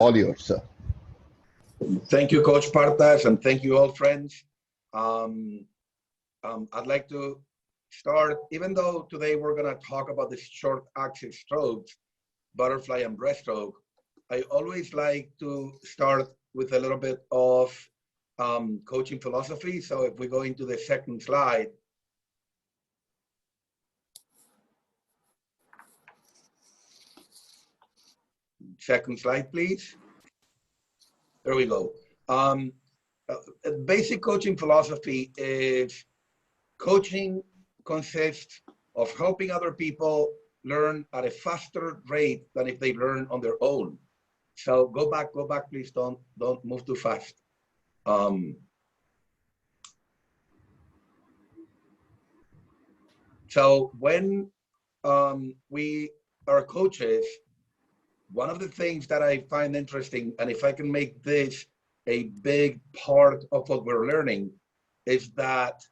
All yours, sir. Thank you, Coach Partas, and thank you all, friends. I'd like to start, even though today we're going to talk about the short axis strokes, butterfly and breaststroke, I always like to start with a little bit of coaching philosophy. So if we go into the second slide. Second slide, please. There we go. Basic coaching philosophy is coaching consists of helping other people learn at a faster rate than if they learn on their own. So go back, please. Don't move too fast. So when we are coaches, one of the things that I find interesting, and if I can make this a big part of what we're learning, is that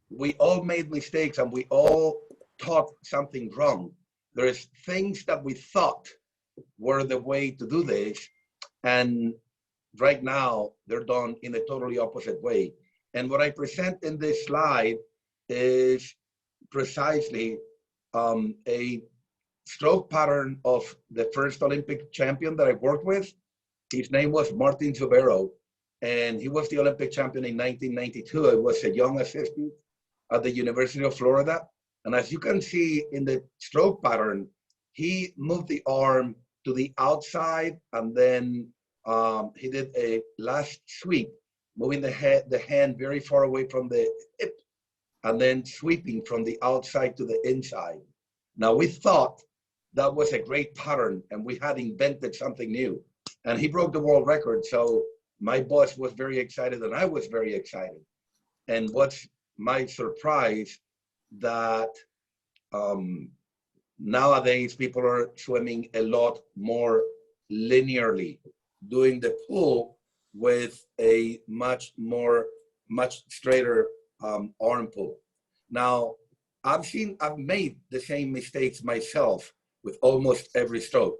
we all made mistakes and we all taught something wrong. There's things that we thought were the way to do this, and right now they're done in a totally opposite way. And what I present in this slide is precisely a stroke pattern of the first Olympic champion that I worked with. His name was Martin Zubero, and he was the Olympic champion in 1992. I was a young assistant at the University of Florida. And as you can see in the stroke pattern, he moved the arm to the outside, and then he did a last sweep, moving the hand very far away from the hip, and then sweeping from the outside to the inside. Now, we thought that was a great pattern, and we had invented something new. And he broke the world record. So my boss was very excited, and I was very excited. And what's my surprise that nowadays people are swimming a lot more linearly, doing the pull with a much straighter arm pull. Now, I've made the same mistakes myself with almost every stroke.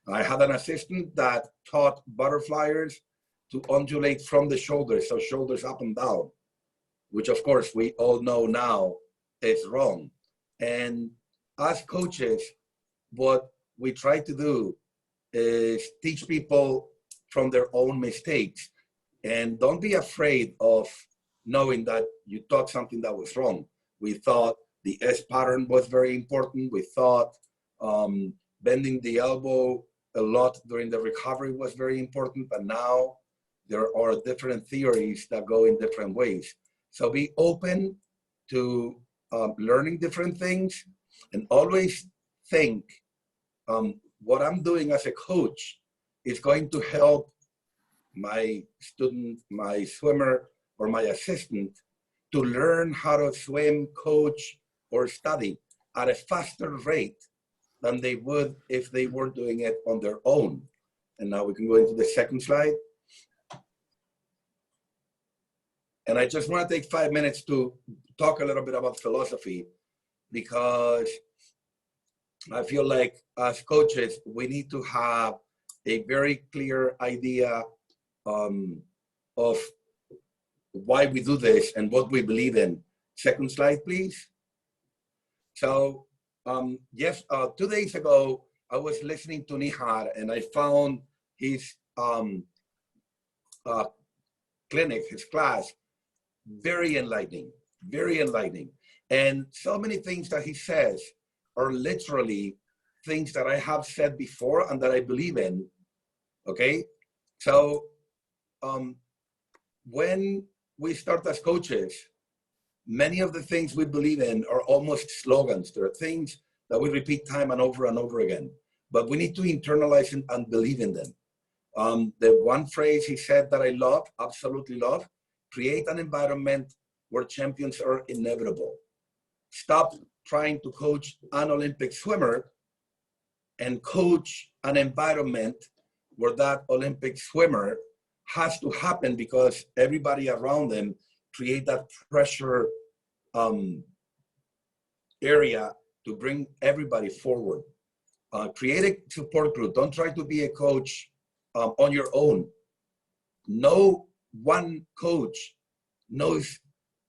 I had an assistant that taught butterflyers to undulate from the shoulders, so shoulders up and down, which of course we all know now is wrong. And as coaches, what we try to do is teach people from their own mistakes. And don't be afraid of knowing that you taught something that was wrong. We thought the S pattern was very important. We thought bending the elbow a lot during the recovery was very important, but now there are different theories that go in different ways. So be open to learning different things, and always think what I'm doing as a coach is going to help my student, my swimmer, or my assistant to learn how to swim, coach, or study at a faster rate than they would if they were doing it on their own. And now we can go into the second slide. And I just want to take 5 minutes to talk a little bit about philosophy, because I feel like as coaches, we need to have a very clear idea of why we do this and what we believe in. Second slide, please. So yes, 2 days ago, I was listening to Nihar, and I found his clinic, his class, very enlightening, very enlightening. And so many things that he says are literally things that I have said before and that I believe in, okay? So when we start as coaches, many of the things we believe in are almost slogans. There are things that we repeat time and over again, but we need to internalize them and believe in them. The one phrase he said that I love, absolutely love: create an environment where champions are inevitable. Stop trying to coach an Olympic swimmer and coach an environment where that Olympic swimmer has to happen because everybody around them create that pressure area to bring everybody forward. Create a support group. Don't try to be a coach on your own. No one coach knows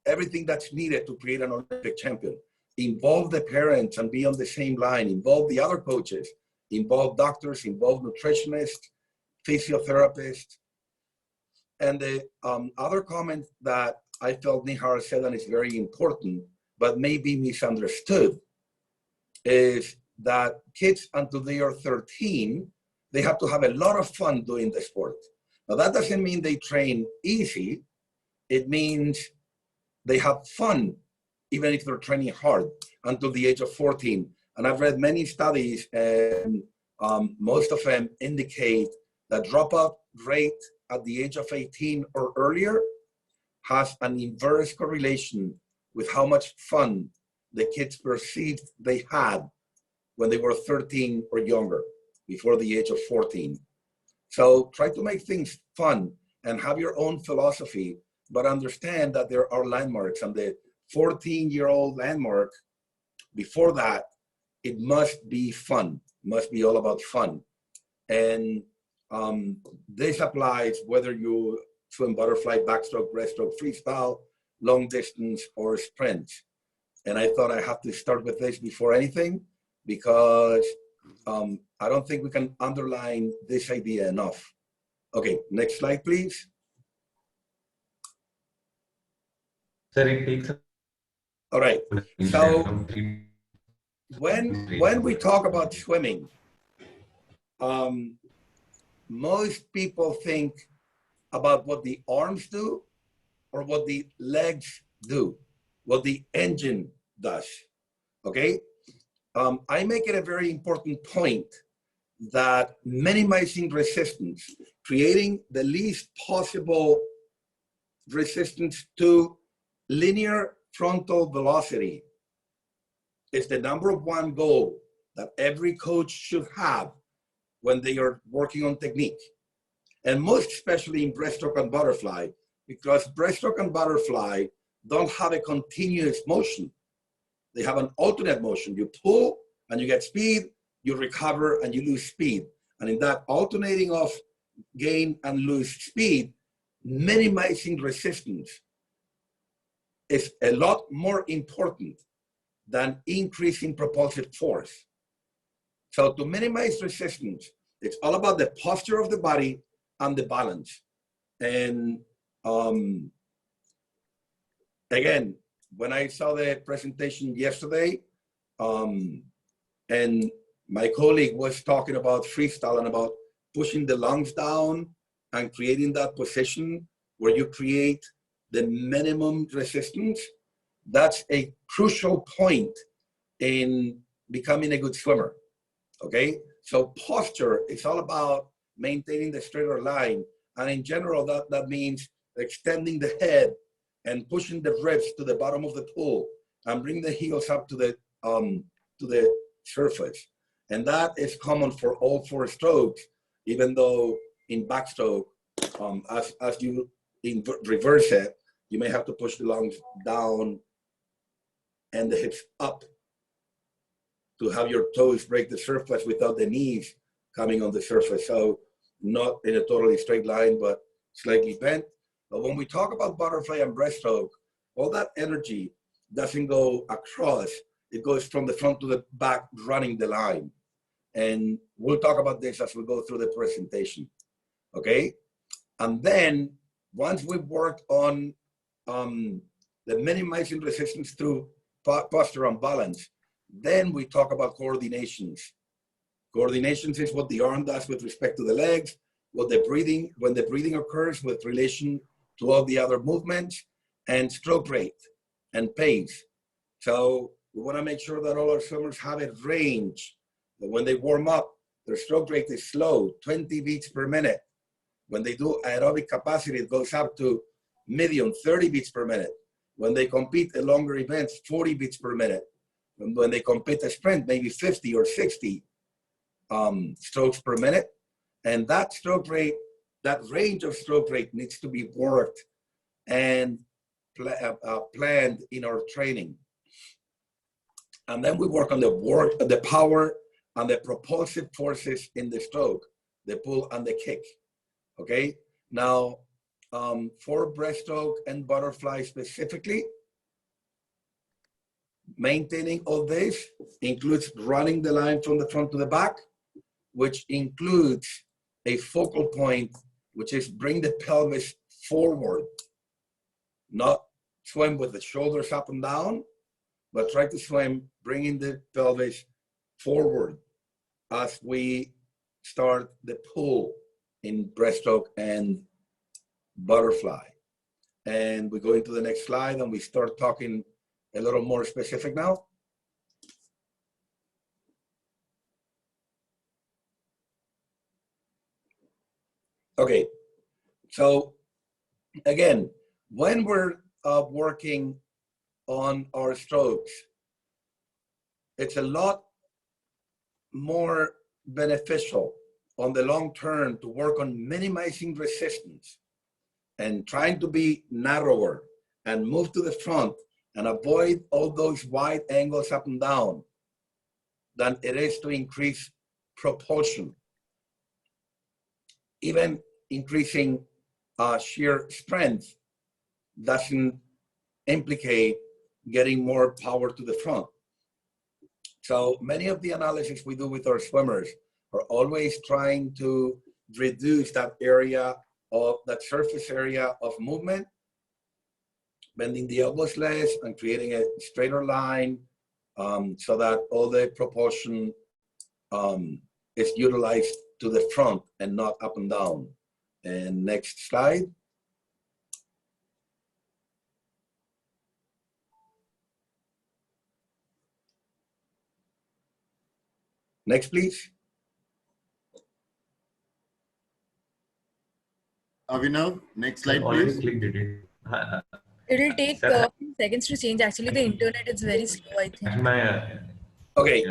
everything that's needed to create an Olympic champion. Involve the parents and be on the same line. Involve the other coaches. Involve doctors. Involve nutritionists, physiotherapists. And the other comment that I felt Nihar said, and is very important, but may be misunderstood, is that kids until they are 13, they have to have a lot of fun doing the sport. Now that doesn't mean they train easy. It means they have fun, even if they're training hard, until the age of 14. And I've read many studies, and most of them indicate that dropout rate at the age of 18 or earlier has an inverse correlation with how much fun the kids perceived they had when they were 13 or younger, before the age of 14. So try to make things fun and have your own philosophy, but understand that there are landmarks, and the 14-year-old landmark, before that, it must be fun, must be all about fun. And this applies whether you swim butterfly, backstroke, breaststroke, freestyle, long distance, or sprints. And I thought I have to start with this before anything, because I don't think we can underline this idea enough. Okay, next slide, please. Sir, it takes. All right. So when we talk about swimming, most people think about what the arms do or what the legs do, what the engine does. Okay. I make it a very important point that minimizing resistance, creating the least possible resistance to linear frontal velocity, is the #1 goal that every coach should have when they are working on technique. And most especially in breaststroke and butterfly, because breaststroke and butterfly don't have a continuous motion. They have an alternate motion. You pull and you get speed, you recover and you lose speed. And in that alternating of gain and lose speed, minimizing resistance is a lot more important than increasing propulsive force. So to minimize resistance, it's all about the posture of the body and the balance. And again, when I saw the presentation yesterday, and my colleague was talking about freestyle and about pushing the lungs down and creating that position where you create the minimum resistance, that's a crucial point in becoming a good swimmer, okay? So posture is all about maintaining the straighter line. And in general, that means extending the head and pushing the ribs to the bottom of the pool and bring the heels up to the surface. And that is common for all 4 strokes, even though in backstroke, as you reverse it, you may have to push the lungs down and the hips up to have your toes break the surface without the knees coming on the surface. So not in a totally straight line, but slightly bent. But when we talk about butterfly and breaststroke, all that energy doesn't go across. It goes from the front to the back, running the line. And we'll talk about this as we go through the presentation, okay? And then once we've worked on the minimizing resistance through posture and balance, then we talk about coordinations. Coordinations is what the arm does with respect to the legs, what the breathing, when the breathing occurs with relation to all the other movements, and stroke rate and pace. So we want to make sure that all our swimmers have a range, that when they warm up, their stroke rate is slow, 20 beats per minute. When they do aerobic capacity, it goes up to medium, 30 beats per minute. When they compete at longer events, 40 beats per minute. When they compete a sprint, maybe 50 or 60 strokes per minute. And that stroke rate, that range of stroke rate needs to be worked and planned in our training. And then we work on the power and the propulsive forces in the stroke, the pull and the kick. Okay, now for breaststroke and butterfly specifically, maintaining all this includes running the line from the front to the back, which includes a focal point, which is bring the pelvis forward, not swim with the shoulders up and down, but try to swim bringing the pelvis forward as we start the pull in breaststroke and butterfly. And we go into the next slide and we start talking a little more specific now. Okay, so again, when we're working on our strokes, it's a lot more beneficial on the long term to work on minimizing resistance and trying to be narrower and move to the front and avoid all those wide angles up and down than it is to increase propulsion. Even increasing shear strength doesn't implicate getting more power to the front. So many of the analysis we do with our swimmers are always trying to reduce that area of that surface area of movement, bending the elbows less and creating a straighter line so that all the propulsion is utilized to the front and not up and down. And next slide. Next, please. Avinav, next slide, Already please. clicked it. It'll take Sir, seconds to change. Actually, the internet is very slow, I think. my, Okay,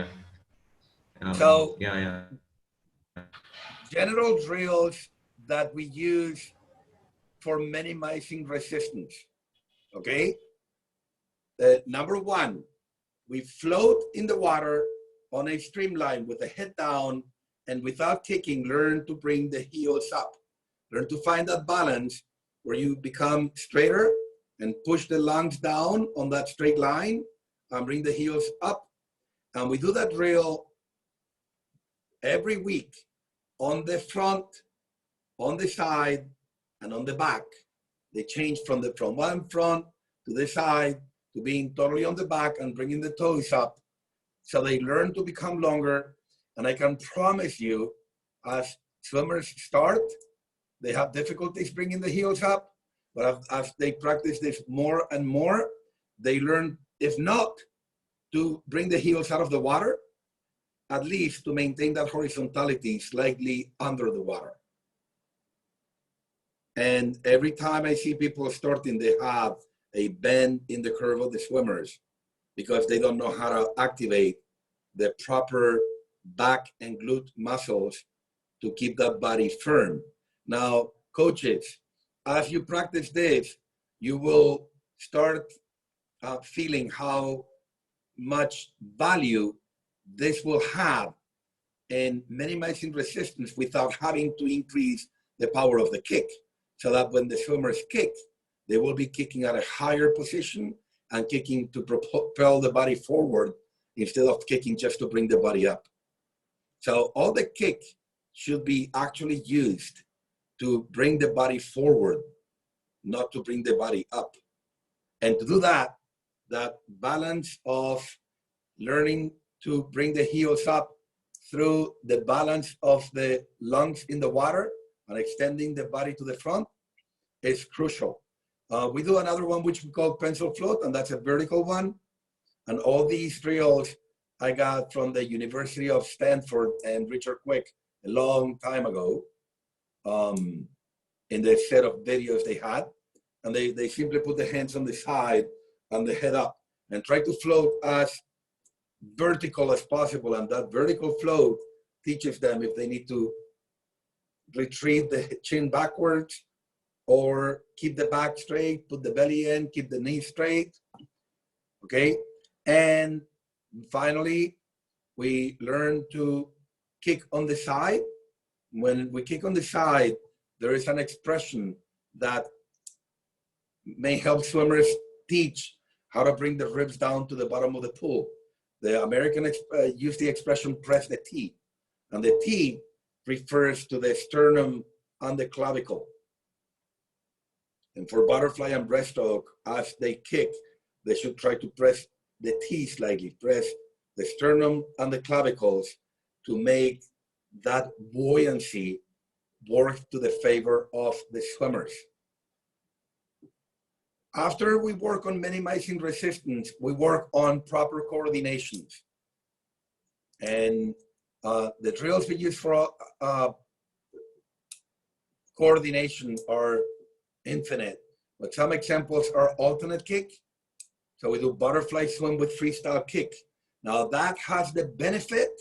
so yeah. general drills that we use for minimizing resistance. Okay, number one, we float in the water on a streamline with the head down, and without kicking, learn to bring the heels up. Learn to find that balance where you become straighter and push the lungs down on that straight line and bring the heels up. And we do that drill every week on the front, on the side, and on the back. They change from one front to the side to being totally on the back and bringing the toes up. So they learn to become longer. And I can promise you, as swimmers start, they have difficulties bringing the heels up, but as they practice this more and more, they learn, if not to bring the heels out of the water, at least to maintain that horizontality slightly under the water. And every time I see people starting, they have a bend in the curve of the swimmers because they don't know how to activate the proper back and glute muscles to keep that body firm. Now, coaches, as you practice this, you will start feeling how much value this will have in minimizing resistance without having to increase the power of the kick. So that when the swimmers kick, they will be kicking at a higher position and kicking to propel the body forward instead of kicking just to bring the body up. So all the kick should be actually used to bring the body forward, not to bring the body up. And to do that, that balance of learning to bring the heels up through the balance of the lungs in the water and extending the body to the front is crucial. We do another one which we call pencil float, and that's a vertical one. And all these drills I got from the University of Stanford and Richard Quick a long time ago. In the set of videos they had, and they simply put the hands on the side and the head up and try to float as vertical as possible. And that vertical float teaches them if they need to retreat the chin backwards or keep the back straight, put the belly in, keep the knees straight. Okay, and finally we learn to kick on the side. When we kick on the side, there is an expression that may help swimmers teach how to bring the ribs down to the bottom of the pool. The Americans use the expression press the T, and the T refers to the sternum and the clavicle. And for butterfly and breaststroke, as they kick, they should try to press the T slightly, press the sternum and the clavicles to make that buoyancy work to the favor of the swimmers. After we work on minimizing resistance, we work on proper coordinations. And the drills we use for coordination are infinite. But some examples are alternate kick. So we do butterfly swim with freestyle kick. Now that has the benefit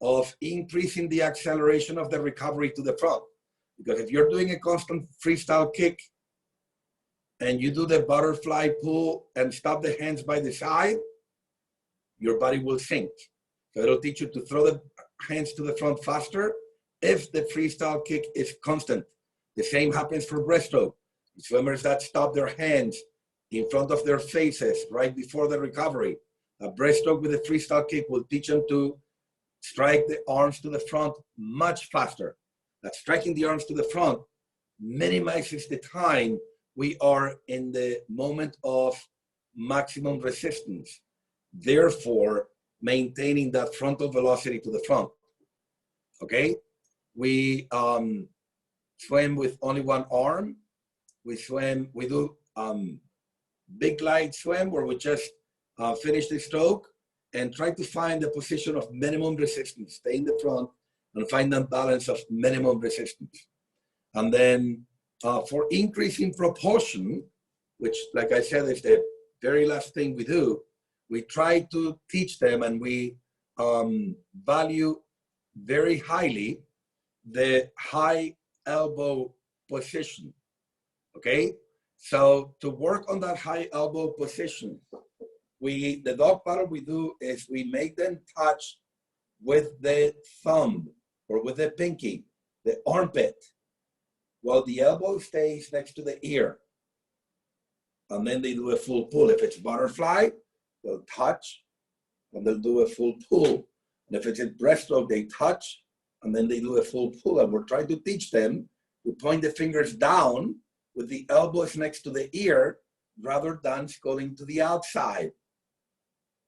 of increasing the acceleration of the recovery to the front. Because if you're doing a constant freestyle kick and you do the butterfly pull and stop the hands by the side, your body will sink. So it'll teach you to throw the hands to the front faster if the freestyle kick is constant. The same happens for breaststroke. Swimmers that stop their hands in front of their faces right before the recovery. A breaststroke with a freestyle kick will teach them to strike the arms to the front much faster. That striking the arms to the front minimizes the time we are in the moment of maximum resistance, therefore maintaining that frontal velocity to the front. Okay, we swim with only one arm. We do big glide swim where we just finish the stroke and try to find the position of minimum resistance, stay in the front and find that balance of minimum resistance. And then for increasing propulsion, which like I said is the very last thing we do, we try to teach them, and we value very highly the high elbow position. Okay, so to work on that high elbow position, the dog paddle we do is we make them touch with the thumb or with the pinky, the armpit, while the elbow stays next to the ear. And then they do a full pull. If it's butterfly, they'll touch and they'll do a full pull. And if it's a breaststroke, they touch and then they do a full pull. And we're trying to teach them to point the fingers down with the elbows next to the ear rather than going to the outside.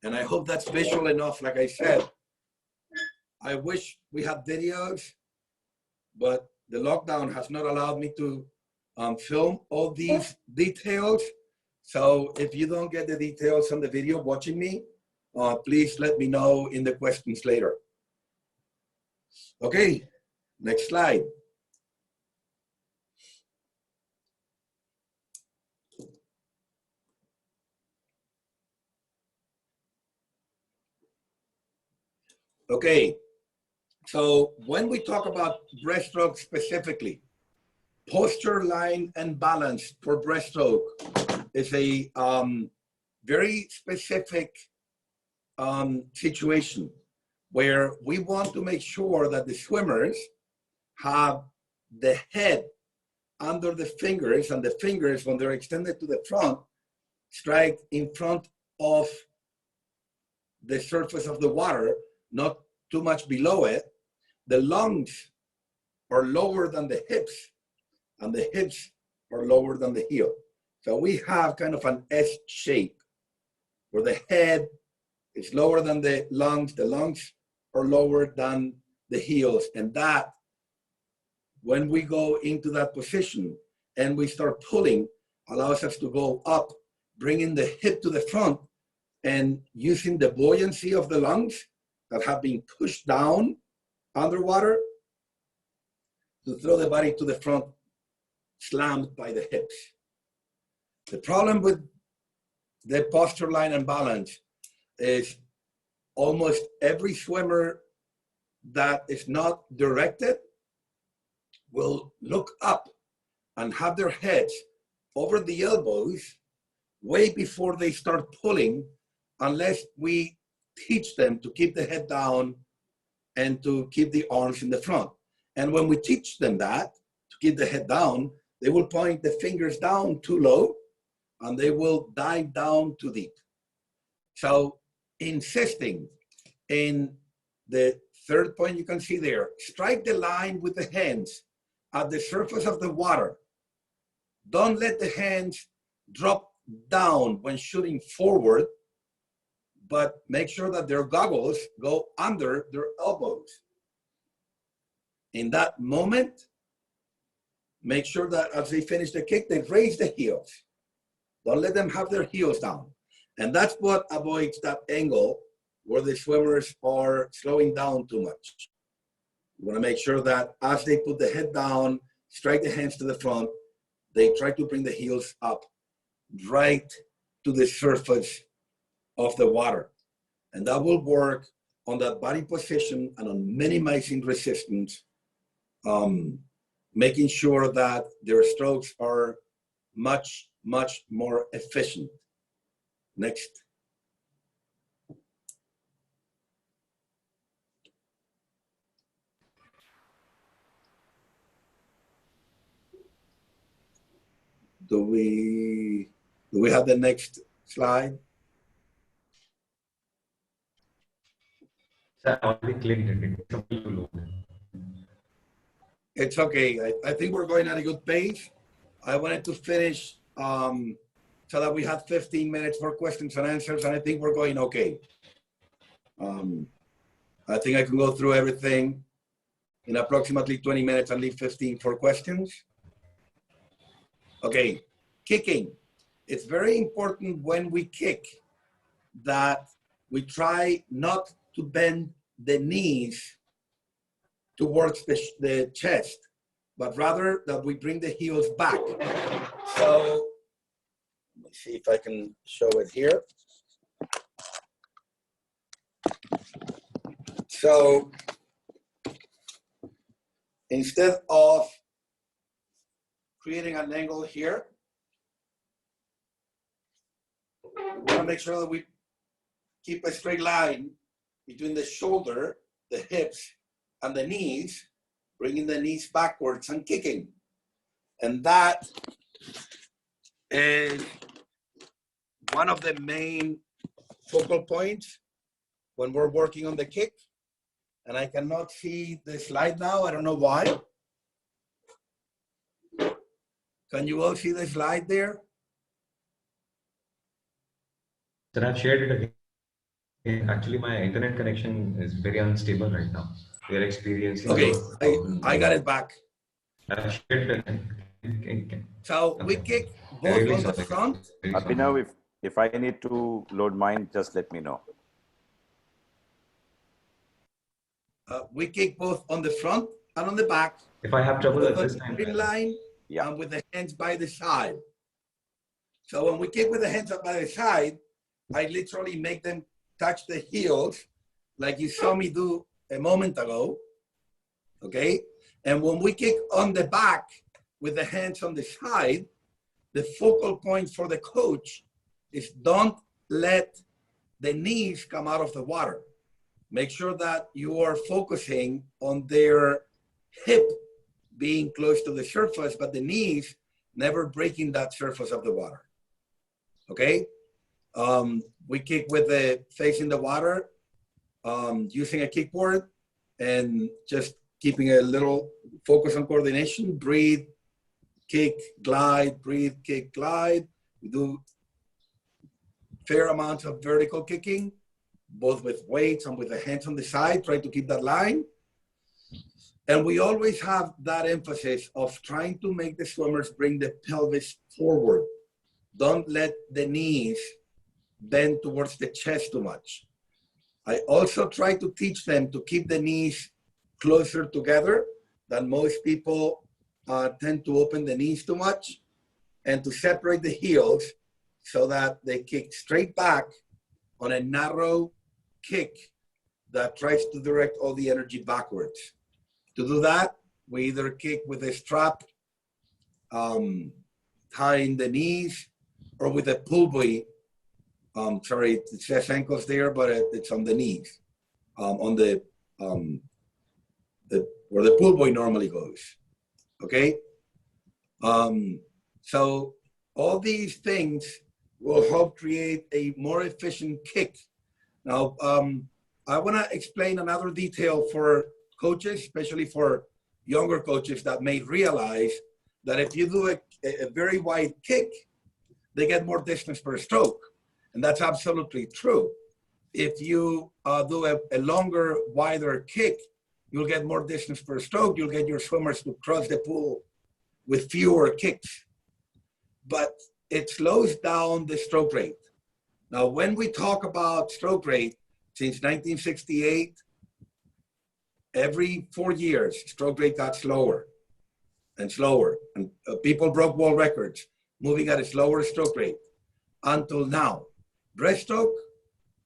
And I hope that's visual enough. Like I said, I wish we had videos, but the lockdown has not allowed me to film all these details. So if you don't get the details on the video watching me, please let me know in the questions later. Okay, next slide. Okay, so when we talk about breaststroke specifically, posture, line, and balance for breaststroke is a very specific situation where we want to make sure that the swimmers have the head under the fingers, and the fingers, when they're extended to the front, strike in front of the surface of the water, not too much below it. The lungs are lower than the hips, and the hips are lower than the heel. So we have kind of an S shape where the head is lower than the lungs are lower than the heels. And that, when we go into that position and we start pulling, allows us to go up, bringing the hip to the front and using the buoyancy of the lungs that have been pushed down underwater to throw the body to the front, slammed by the hips. The problem with the posture, line, and balance is almost every swimmer that is not directed will look up and have their heads over the elbows way before they start pulling, unless we teach them to keep the head down and to keep the arms in the front. And when we teach them that, to keep the head down, they will point the fingers down too low and they will dive down too deep. So insisting in the third point you can see there, strike the line with the hands at the surface of the water. Don't let the hands drop down when shooting forward, but make sure that their goggles go under their elbows. In that moment, make sure that as they finish the kick, they raise the heels. Don't let them have their heels down. And that's what avoids that angle where the swimmers are slowing down too much. You want to make sure that as they put the head down, strike the hands to the front, they try to bring the heels up right to the surface of the water. And that will work on that body position and on minimizing resistance, making sure that their strokes are much, much more efficient. Next. Do we have the next slide? Sir, I already clicked it. It's a little low. It's okay. I think we're going at a good pace. I wanted to finish so that we had 15 minutes for questions and answers, and I think we're going okay. I think I can go through everything in approximately 20 minutes and leave 15 for questions. Okay, kicking. It's very important when we kick that we try not to bend the knees towards the chest, but rather that we bring the heels back. So let me see if I can show it here. So instead of creating an angle here, we want to make sure that we keep a straight line between the shoulder, the hips, and the knees, bringing the knees backwards and kicking. And that is one of the main focal points when we're working on the kick. And I cannot see the slide now. I don't know why. Can you all see the slide there? Sir, I've shared it again. Actually, my internet connection is very unstable right now. We are experiencing. Okay, I got it back. I've shared it again. So we kick both on the front. Abhinav, if I need to load mine, just let me know. We kick both on the front and on the back. If I have trouble at this time, Streamline, yeah, and with the hands by the side. So when we kick with the hands up by the side, I literally make them touch the heels like you saw me do a moment ago, okay? And when we kick on the back with the hands on the side, the focal point for the coach is don't let the knees come out of the water. Make sure that you are focusing on their hip being close to the surface, but the knees never breaking that surface of the water, okay? We kick with the face in the water, using a kickboard and just keeping a little focus on coordination, breathe, kick, glide, breathe, kick, glide. We do fair amounts of vertical kicking, both with weights and with the hands on the side, try to keep that line. And we always have that emphasis of trying to make the swimmers bring the pelvis forward. Don't let the knees bend towards the chest too much. I also try to teach them to keep the knees closer together than most people tend to open the knees too much, and to separate the heels so that they kick straight back on a narrow kick that tries to direct all the energy backwards. To do that, we either kick with a strap tying the knees, or with a pull buoy. Sorry, it says ankles there, but it's on the knees, on the where the pull buoy normally goes. Okay, So all these things will help create a more efficient kick. Now, I want to explain another detail for coaches, especially for younger coaches that may realize that if you do a very wide kick, they get more distance per stroke. And that's absolutely true. If you do a longer, wider kick, you'll get more distance per stroke. You'll get your swimmers to cross the pool with fewer kicks. But it slows down the stroke rate. Now, when we talk about stroke rate, since 1968, every 4 years, stroke rate got slower and slower. And people broke world records, moving at a slower stroke rate until now. Breaststroke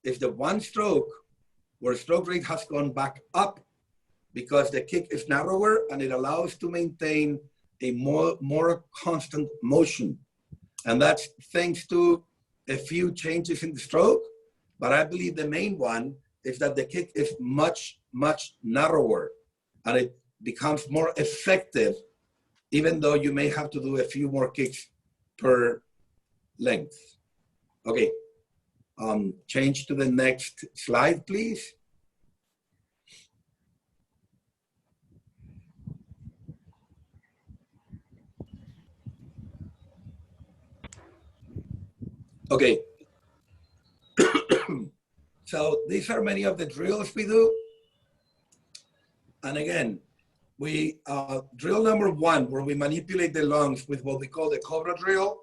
is the one stroke where stroke rate has gone back up because the kick is narrower and it allows to maintain a more constant motion. And that's thanks to a few changes in the stroke. But I believe the main one is that the kick is much, much narrower and it becomes more effective, even though you may have to do a few more kicks per length. Okay, change to the next slide, please. Okay. So these are many of the drills we do. And again, we drill number one, where we manipulate the lungs with what we call the Cobra Drill.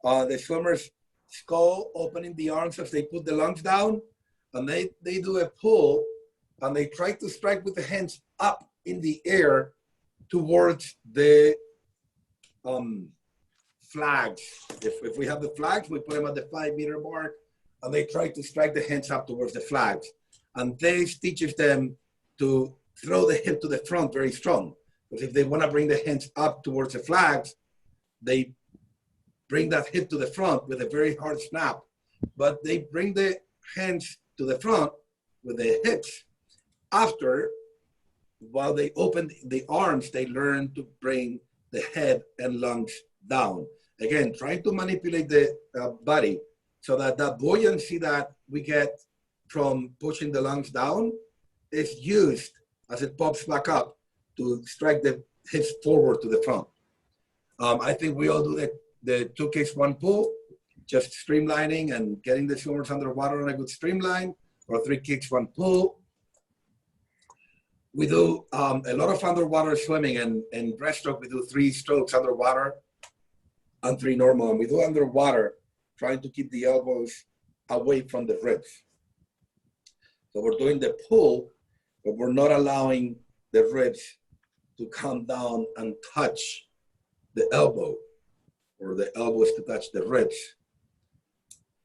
The swimmer's skull opening the arms as they put the lungs down, and they do a pull, and they try to strike with the hands up in the air towards the flags. If we have the flags, we put them at the 5-meter mark, and they try to strike the hands up towards the flags. And this teaches them to throw the hip to the front very strong. Because if they want to bring the hands up towards the flags, they bring that hip to the front with a very hard snap. But they bring the hands to the front with the hips. After, while they open the arms, they learn to bring the head and lungs down. Again, trying to manipulate the body so that that buoyancy that we get from pushing the lungs down is used as it pops back up to strike the hips forward to the front. I think we all do the 2 kicks, 1 pull, just streamlining and getting the swimmers underwater on a good streamline, or 3 kicks, 1 pull. We do a lot of underwater swimming, and in breaststroke, we do 3 strokes underwater and 3 normal. And we do underwater, trying to keep the elbows away from the ribs. So we're doing the pull, but we're not allowing the ribs to come down and touch the elbow, or the elbows to touch the ribs.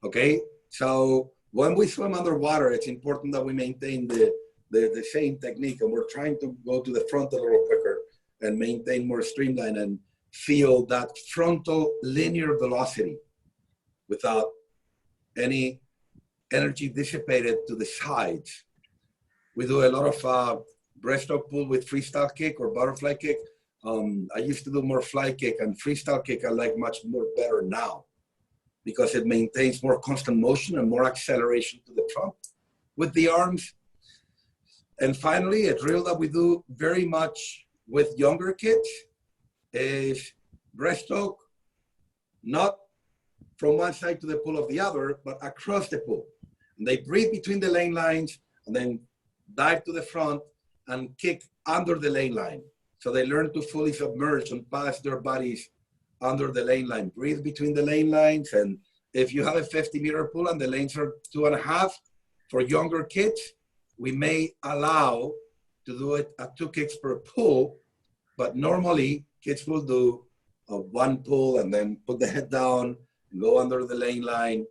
Okay, so when we swim underwater, it's important that we maintain the same technique, and we're trying to go to the front a little quicker and maintain more streamline and feel that frontal linear velocity without any energy dissipated to the sides. We do a lot of breaststroke pull with freestyle kick or butterfly kick. I used to do more fly kick, and freestyle kick I like much more better now because it maintains more constant motion and more acceleration to the front with the arms. And finally, a drill that we do very much with younger kids is breaststroke, not from one side to the pool of the other, but across the pool. And they breathe between the lane lines and then dive to the front and kick under the lane line. So they learn to fully submerge and pass their bodies under the lane line. Breathe between the lane lines. And if you have a 50-meter pool and the lanes are 2.5, for younger kids, we may allow to do it at 2 kicks per pull, but normally kids will do a 1 pull and then put the head down, go under the lane line,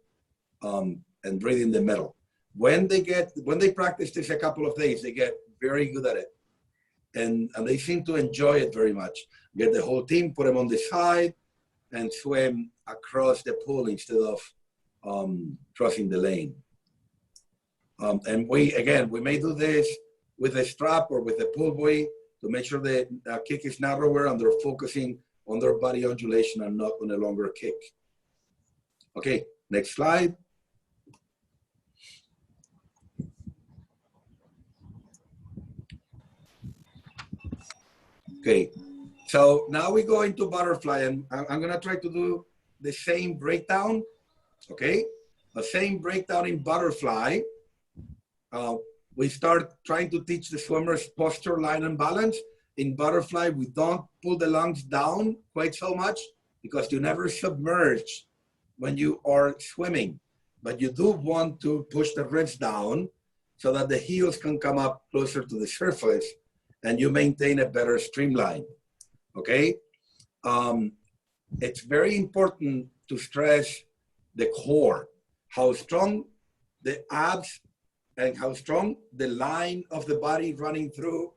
and breathe in the middle. When they practice this a couple of days, they get very good at it. And they seem to enjoy it very much. Get the whole team, put them on the side, and swim across the pool instead of crossing the lane. And we may do this with a strap or with a pull buoy to make sure the kick is narrower, and they're focusing under body undulation and not on a longer kick. Okay, next slide. Okay, so now we go into butterfly, and I'm gonna try to do the same breakdown, okay? The same breakdown in butterfly. We start trying to teach the swimmers posture, line, and balance. In butterfly, we don't pull the lungs down quite so much because you never submerge when you are swimming, but you do want to push the ribs down so that the heels can come up closer to the surface and you maintain a better streamline, okay? It's very important to stress the core, how strong the abs and how strong the line of the body running through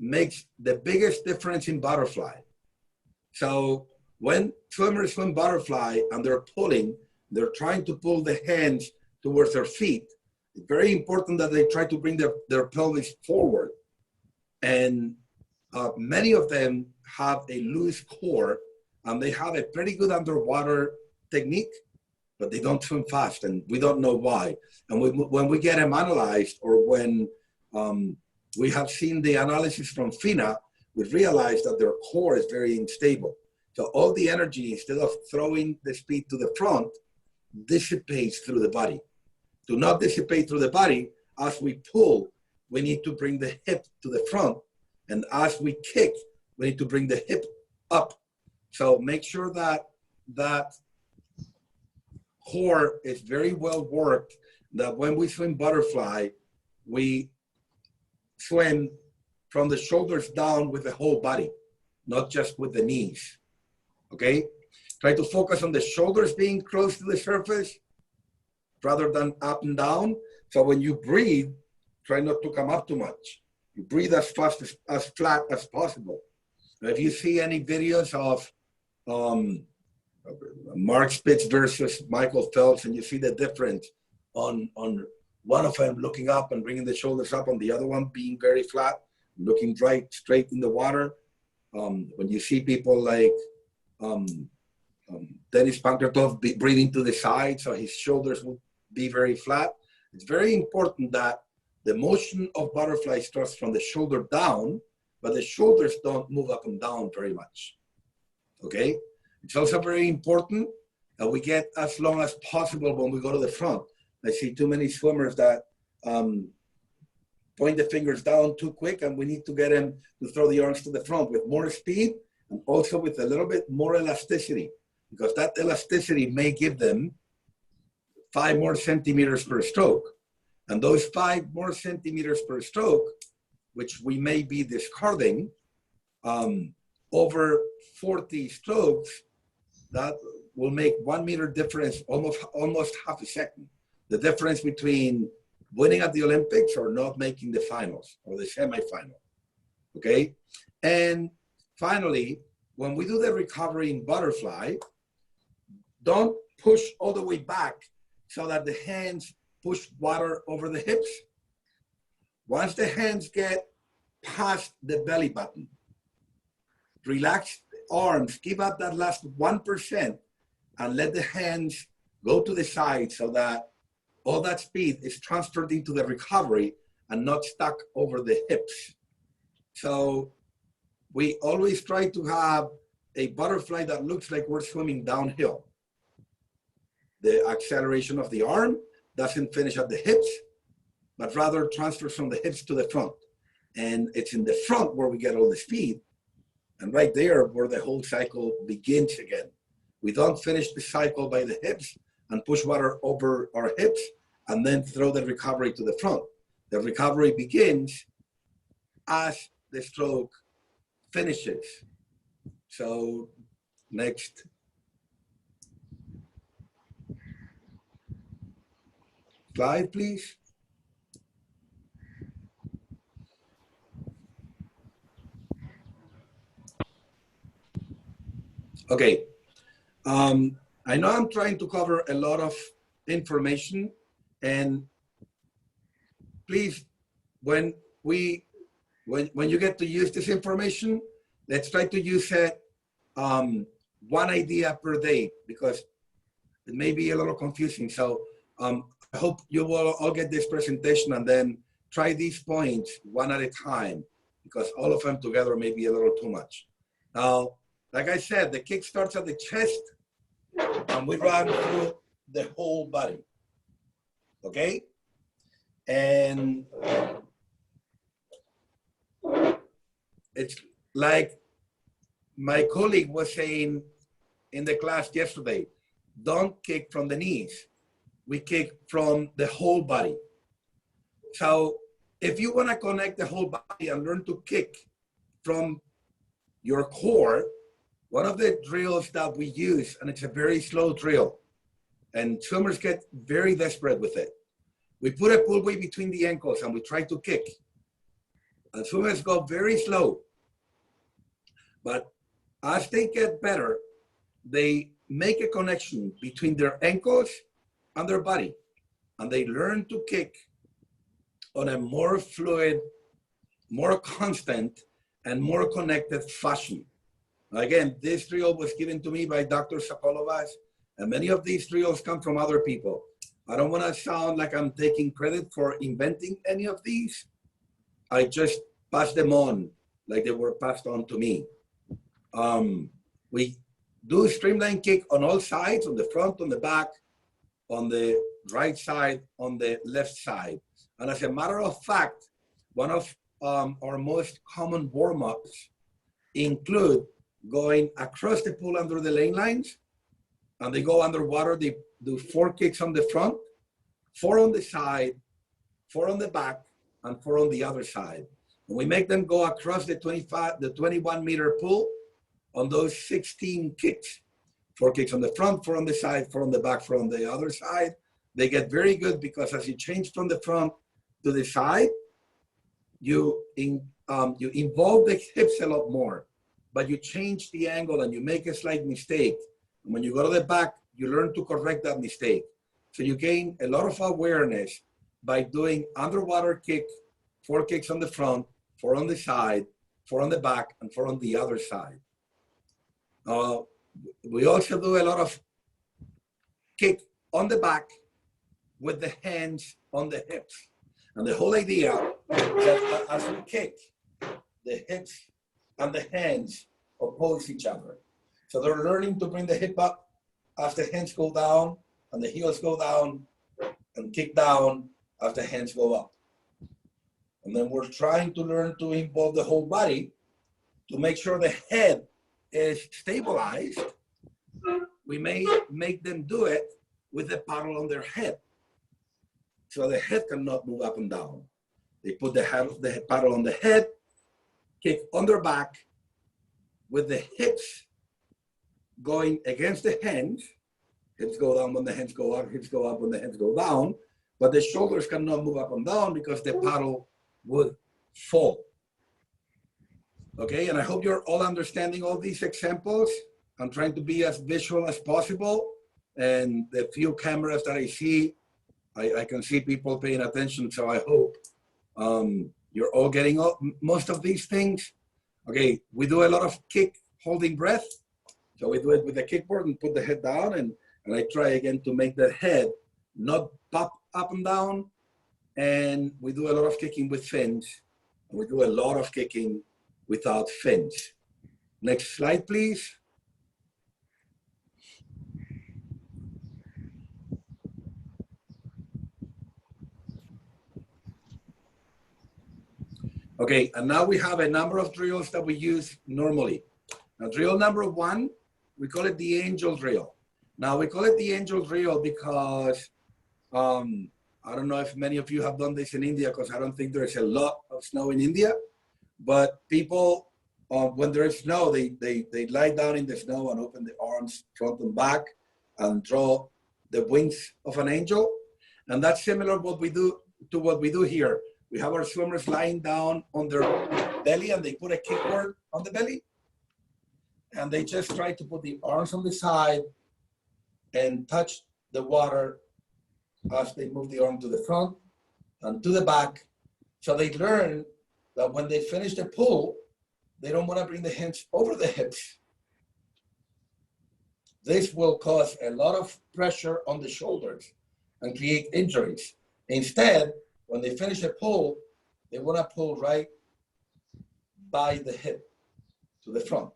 makes the biggest difference in butterfly. So when swimmers swim butterfly and they're pulling, they're trying to pull the hands towards their feet. It's very important that they try to bring their pelvis forward. And many of them have a loose core and they have a pretty good underwater technique, but they don't swim fast and we don't know why. And when we get them analyzed, or when we have seen the analysis from FINA, we realize that their core is very unstable. So all the energy, instead of throwing the speed to the front, dissipates through the body. To not dissipate through the body, as we pull, we need to bring the hip to the front. And as we kick, we need to bring the hip up. So make sure that that core is very well worked, that when we swim butterfly, we swim from the shoulders down with the whole body, not just with the knees, okay? Try to focus on the shoulders being close to the surface rather than up and down. So when you breathe, try not to come up too much. You breathe as fast, as flat as possible. If you see any videos of Mark Spitz versus Michael Phelps, and you see the difference on one of them looking up and bringing the shoulders up, on the other one being very flat, looking right straight in the water. When you see people like Dennis Pankratov breathing to the side, so his shoulders will be very flat. It's very important that the motion of butterfly starts from the shoulder down, but the shoulders don't move up and down very much, okay? It's also very important that we get as long as possible when we go to the front. I see too many swimmers that point the fingers down too quick, and we need to get them to throw the arms to the front with more speed and also with a little bit more elasticity, because that elasticity may give them 5 more centimeters per stroke. And those 5 more centimeters per stroke, which we may be discarding, over 40 strokes, that will make 1 meter difference, almost half a second. The difference between winning at the Olympics or not making the finals or the semifinal, okay? And finally, when we do the recovery in butterfly, don't push all the way back so that the hands push water over the hips. Once the hands get past the belly button, relax the arms, give up that last 1% and let the hands go to the side so that all that speed is transferred into the recovery and not stuck over the hips. So we always try to have a butterfly that looks like we're swimming downhill. The acceleration of the arm doesn't finish at the hips, but rather transfers from the hips to the front. And it's in the front where we get all the speed. And right there where the whole cycle begins again. We don't finish the cycle by the hips and push water over our hips and then throw the recovery to the front. The recovery begins as the stroke finishes. So next. Slide, please. Okay. I know I'm trying to cover a lot of information, and please, when you get to use this information, let's try to use it one idea per day, because it may be a little confusing. So I hope you will all get this presentation and then try these points one at a time, because all of them together may be a little too much. Now, like I said, the kick starts at the chest and we run through the whole body, okay? And it's like my colleague was saying in the class yesterday, don't kick from the knees. We kick from the whole body. So if you want to connect the whole body and learn to kick from your core, one of the drills that we use, and it's a very slow drill, and swimmers get very desperate with it. We put a pull weight between the ankles and we try to kick. And swimmers go very slow. But as they get better, they make a connection between their ankles and their body. And they learn to kick on a more fluid, more constant, and more connected fashion. Again, this drill was given to me by Dr. Sokolovas, and many of these drills come from other people. I don't want to sound like I'm taking credit for inventing any of these. I just passed them on like they were passed on to me. We do streamline kick on all sides, on the front, on the back, on the right side, on the left side. And as a matter of fact, one of our most common warm-ups include going across the pool under the lane lines, and they go underwater. They do 4 kicks on the front, 4 on the side, 4 on the back, and 4 on the other side. And we make them go across the 21-meter pool on those 16 kicks. 4 kicks on the front, 4 on the side, 4 on the back, 4 on the other side. They get very good because as you change from the front to the side, you involve the hips a lot more, but you change the angle and you make a slight mistake. And when you go to the back, you learn to correct that mistake. So you gain a lot of awareness by doing underwater kick, 4 kicks on the front, 4 on the side, 4 on the back, and 4 on the other side. We also do a lot of kick on the back with the hands on the hips. And the whole idea is that as we kick, the hips and the hands oppose each other. So they're learning to bring the hip up as the hands go down, and the heels go down, and kick down as the hands go up. And then we're trying to learn to involve the whole body to make sure the head is stabilized. We may make them do it with the paddle on their head, so the head cannot move up and down. They put the paddle on the head, kick on their back, with the hips going against the hands. Hips go down when the hands go up, hips go up when the hands go down, but the shoulders cannot move up and down because the paddle would fall. Okay, and I hope you're all understanding all these examples. I'm trying to be as visual as possible, and the few cameras that I see, I can see people paying attention, so I hope you're all getting most of these things. Okay, we do a lot of kick holding breath. So we do it with the kickboard and put the head down, and I try again to make the head not pop up and down. And we do a lot of kicking with fins. And we do a lot of kicking without fins. Next slide, please. Okay, and now we have a number of drills that we use normally. Now, drill number 1, we call it the angel drill. Now, we call it the angel drill because I don't know if many of you have done this in India, because I don't think there's a lot of snow in India. But people, when there is snow, they lie down in the snow and open the arms front and back and draw the wings of an angel. And that's similar to what we do here. We have our swimmers lying down on their belly, and they put a kickboard on the belly. And they just try to put the arms on the side and touch the water as they move the arm to the front and to the back. So they learn that when they finish the pull, they don't want to bring the hands over the hips. This will cause a lot of pressure on the shoulders and create injuries. Instead, when they finish a pull, they want to pull right by the hip to the front.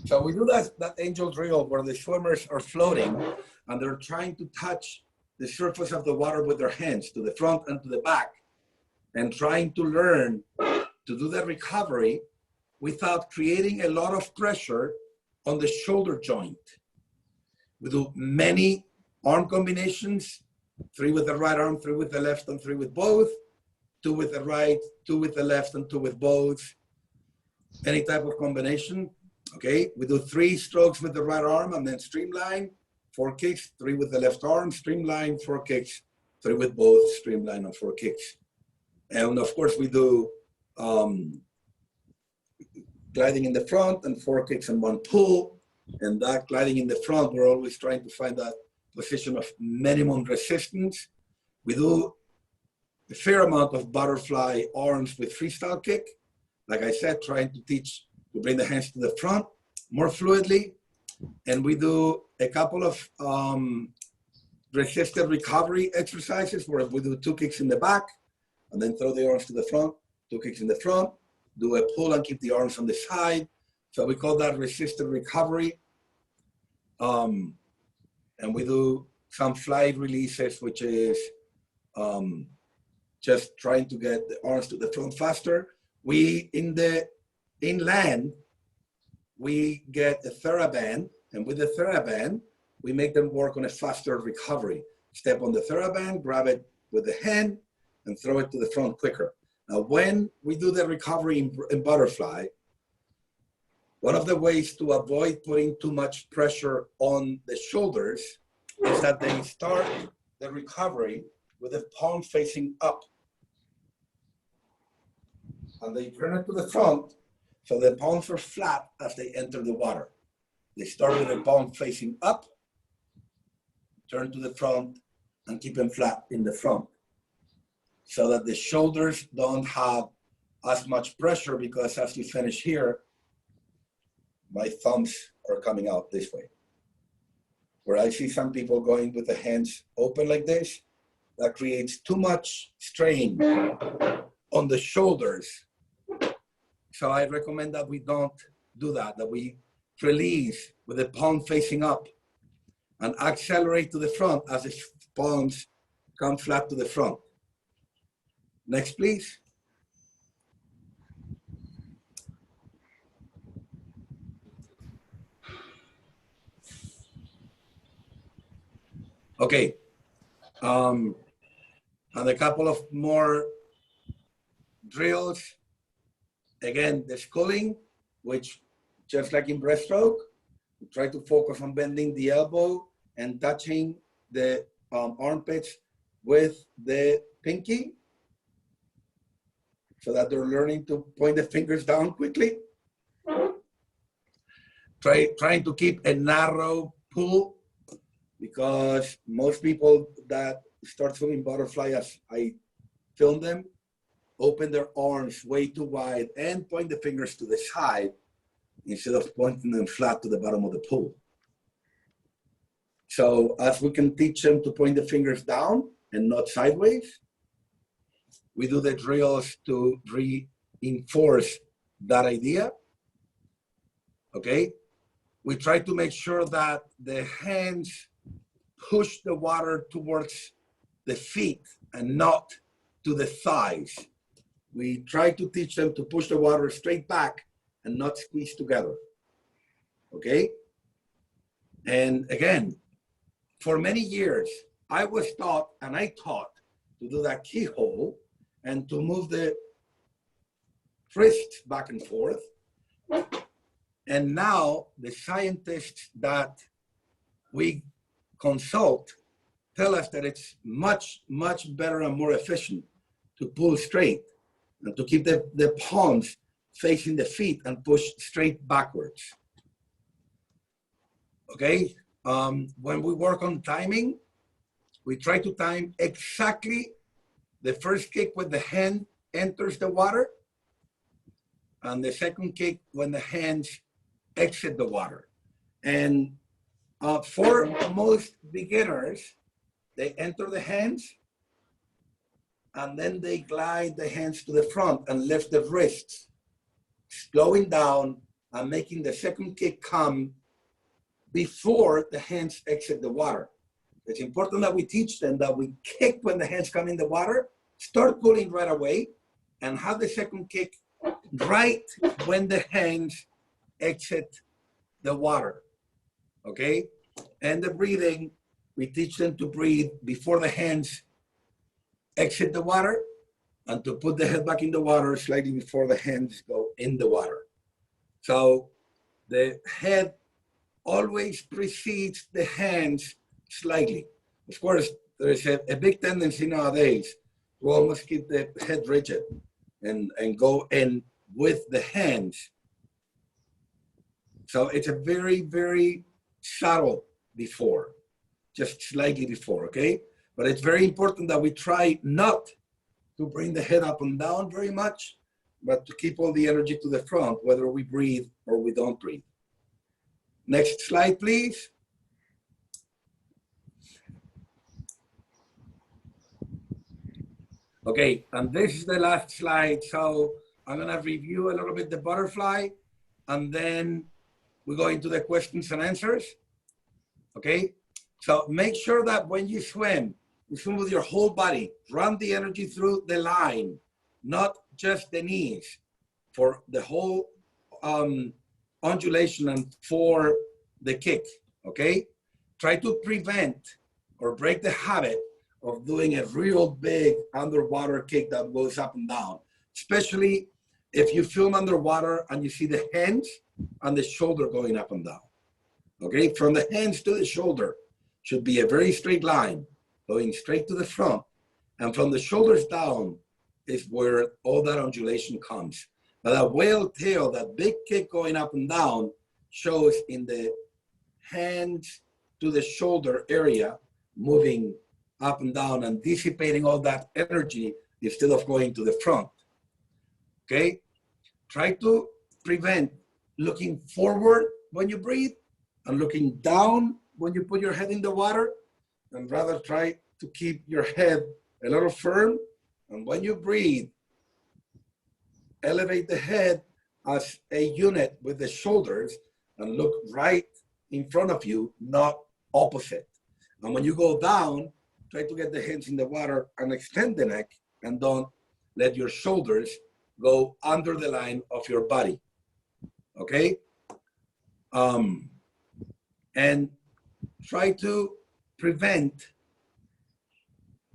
So we do that angel drill where the swimmers are floating and they're trying to touch the surface of the water with their hands to the front and to the back, and trying to learn to do the recovery without creating a lot of pressure on the shoulder joint. We do many arm combinations, 3 with the right arm, 3 with the left, and 3 with both, 2 with the right, 2 with the left, and 2 with both. Any type of combination, okay? We do 3 strokes with the right arm and then streamline, 4 kicks, 3 with the left arm, streamline, 4 kicks, 3 with both, streamline, and 4 kicks. And of course, we do gliding in the front and 4 kicks and 1 pull. And that gliding in the front, we're always trying to find that position of minimum resistance. We do a fair amount of butterfly arms with freestyle kick. Like I said, trying to teach to bring the hands to the front more fluidly. And we do a couple of resisted recovery exercises where we do 2 kicks in the back and then throw the arms to the front, 2 kicks in the front, do a pull and keep the arms on the side. So we call that resisted recovery. And we do some flight releases, which is just trying to get the arms to the front faster. We, in land, we get a TheraBand, and with the TheraBand, we make them work on a faster recovery. Step on the TheraBand, grab it with the hand, and throw it to the front quicker. Now, when we do the recovery in butterfly, one of the ways to avoid putting too much pressure on the shoulders is that they start the recovery with the palm facing up. And they turn it to the front, so the palms are flat as they enter the water. They start with the palm facing up, turn to the front, and keep them flat in the front, so that the shoulders don't have as much pressure, because as you finish here, my thumbs are coming out this way. Where I see some people going with the hands open like this, that creates too much strain on the shoulders. So I recommend that we don't do that, that we release with the palm facing up and accelerate to the front as the palms come flat to the front. Next, please. Okay. And a couple of more drills. Again, the sculling, which just like in breaststroke, we try to focus on bending the elbow and touching the armpits with the pinky, so that they're learning to point the fingers down quickly. Trying to keep a narrow pull, because most people that start swimming butterfly, as I film them, open their arms way too wide and point the fingers to the side instead of pointing them flat to the bottom of the pool. So as we can teach them to point the fingers down and not sideways, we do the drills to reinforce that idea, okay? We try to make sure that the hands push the water towards the feet and not to the thighs. We try to teach them to push the water straight back and not squeeze together, okay? And again, for many years, I was taught and I taught to do that keyhole and to move the wrists back and forth. And now the scientists that we consult tell us that it's much, much better and more efficient to pull straight and to keep the palms facing the feet and push straight backwards. Okay, when we work on timing, we try to time exactly the first kick when the hand enters the water and the second kick when the hands exit the water. And for most beginners, they enter the hands, and then they glide the hands to the front and lift the wrists, slowing down and making the second kick come before the hands exit the water. It's important that we teach them that we kick when the hands come in the water, start pulling right away, and have the second kick right when the hands exit the water, okay? And the breathing, we teach them to breathe before the hands exit the water, and to put the head back in the water slightly before the hands go in the water. So the head always precedes the hands slightly. Of course, there is a big tendency nowadays to almost keep the head rigid and go in with the hands. So it's a very, very subtle before, just slightly before, okay? But it's very important that we try not to bring the head up and down very much, but to keep all the energy to the front, whether we breathe or we don't breathe. Next slide, please. Okay, and this is the last slide. So I'm gonna review a little bit the butterfly, and then we go into the questions and answers. Okay, so make sure that when you swim with your whole body. Run the energy through the line, not just the knees, for the whole undulation and for the kick, okay? Try to prevent or break the habit of doing a real big underwater kick that goes up and down, especially if you film underwater and you see the hands and the shoulder going up and down, okay? From the hands to the shoulder should be a very straight line, going straight to the front, and from the shoulders down is where all that undulation comes. But that whale tail, that big kick going up and down, shows in the hands to the shoulder area, moving up and down and dissipating all that energy instead of going to the front, okay? Try to prevent looking forward when you breathe and looking down when you put your head in the water, and rather try to keep your head a little firm. And when you breathe, elevate the head as a unit with the shoulders and look right in front of you, not opposite. And when you go down, try to get the hands in the water and extend the neck, and don't let your shoulders go under the line of your body, okay? And try to prevent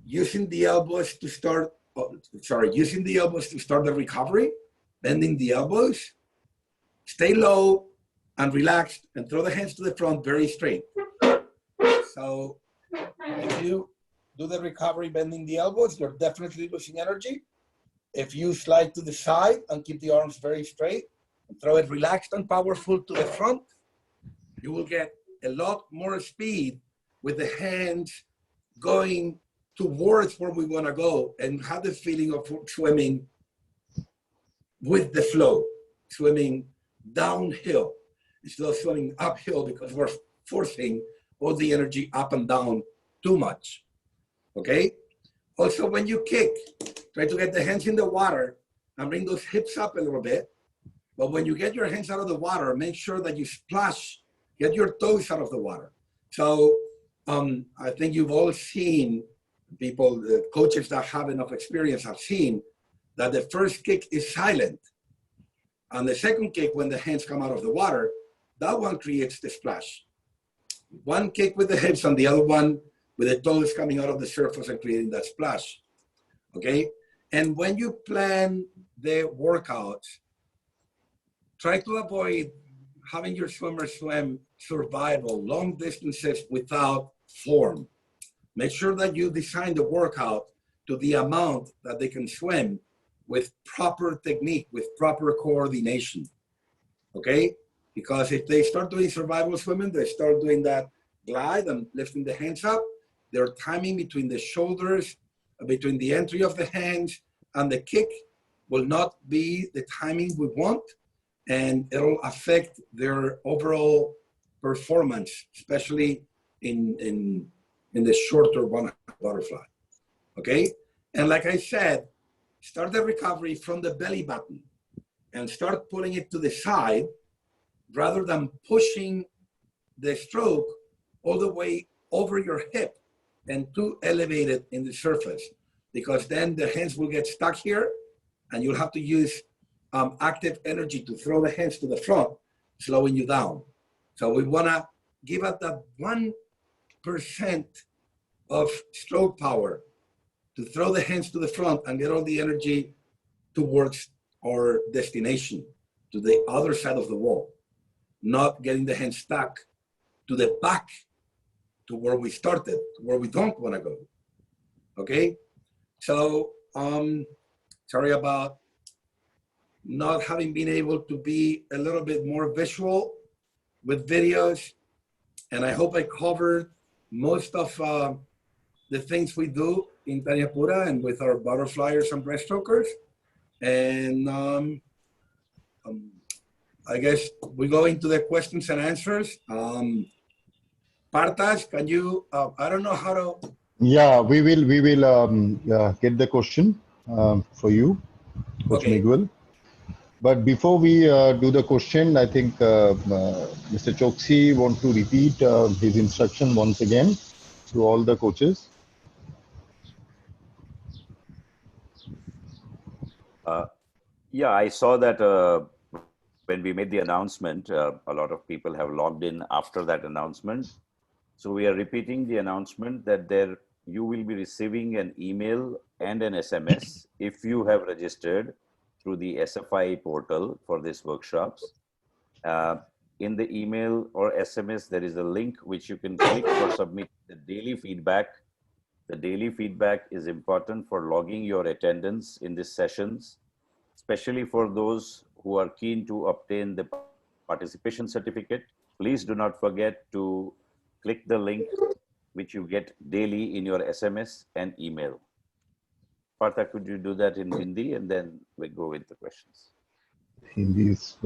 using the elbows to start, using the elbows to start the recovery, bending the elbows. Stay low and relaxed and throw the hands to the front very straight. So if you do the recovery bending the elbows, you're definitely losing energy. If you slide to the side and keep the arms very straight and throw it relaxed and powerful to the front, you will get a lot more speed with the hands going towards where we want to go, and have the feeling of swimming with the flow, swimming downhill instead of swimming uphill, because we're forcing all the energy up and down too much, okay? Also, when you kick, try to get the hands in the water and bring those hips up a little bit. But when you get your hands out of the water, make sure that you splash, get your toes out of the water. So I think you've all seen people, the coaches that have enough experience have seen that the first kick is silent. And the second kick, when the hands come out of the water, that one creates the splash. One kick with the hips and the other one with the toes coming out of the surface and creating that splash, okay? And when you plan the workouts, try to avoid having your swimmers swim survival, long distances without form. Make sure that you design the workout to the amount that they can swim with proper technique, with proper coordination, okay? Because if they start doing survival swimming, they start doing that glide and lifting the hands up, their timing between the shoulders, between the entry of the hands and the kick will not be the timing we want, and it'll affect their overall performance, especially in the shorter one butterfly. Okay? And like I said, start the recovery from the belly button and start pulling it to the side rather than pushing the stroke all the way over your hip and too elevated in the surface, because then the hands will get stuck here and you'll have to use active energy to throw the hands to the front, slowing you down. So we want to give up that 1% of stroke power to throw the hands to the front and get all the energy towards our destination, to the other side of the wall, not getting the hands stuck to the back, to where we started, where we don't want to go. Okay? So, sorry about not having been able to be a little bit more visual with videos, and I hope I covered most of the things we do in Tanyapura and with our butterflyers and breaststrokers. And I guess we go into the questions and answers. Partas, can you, I don't know how to. Yeah, we will get the question for you, Coach Okay. Miguel. But before we do the question, I think Mr. Choksi want to repeat his instruction once again to all the coaches. Yeah, I saw that when we made the announcement, a lot of people have logged in after that announcement. So we are repeating the announcement that you will be receiving an email and an SMS if you have registered through the SFI portal for these workshops. In the email or SMS, there is a link which you can click for submit the daily feedback. The daily feedback is important for logging your attendance in these sessions, especially for those who are keen to obtain the participation certificate. Please do not forget to click the link which you get daily in your SMS and email. Partha, could you do that in Hindi, and then we go with the questions. Hindi is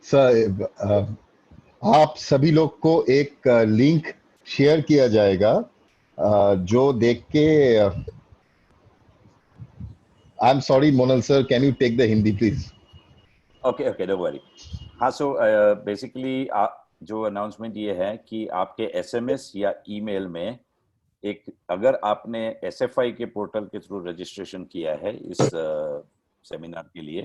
sir आप सभी लोग को एक link share किया जाएगा जो देख के I'm sorry, Monal sir, can you take the Hindi please? Okay, don't worry. हाँ, so basically जो announcement ये है कि आपके SMS या email में एक, अगर आपने SFI के पोर्टल के थ्रू रजिस्ट्रेशन किया है इस सेमिनार के लिए,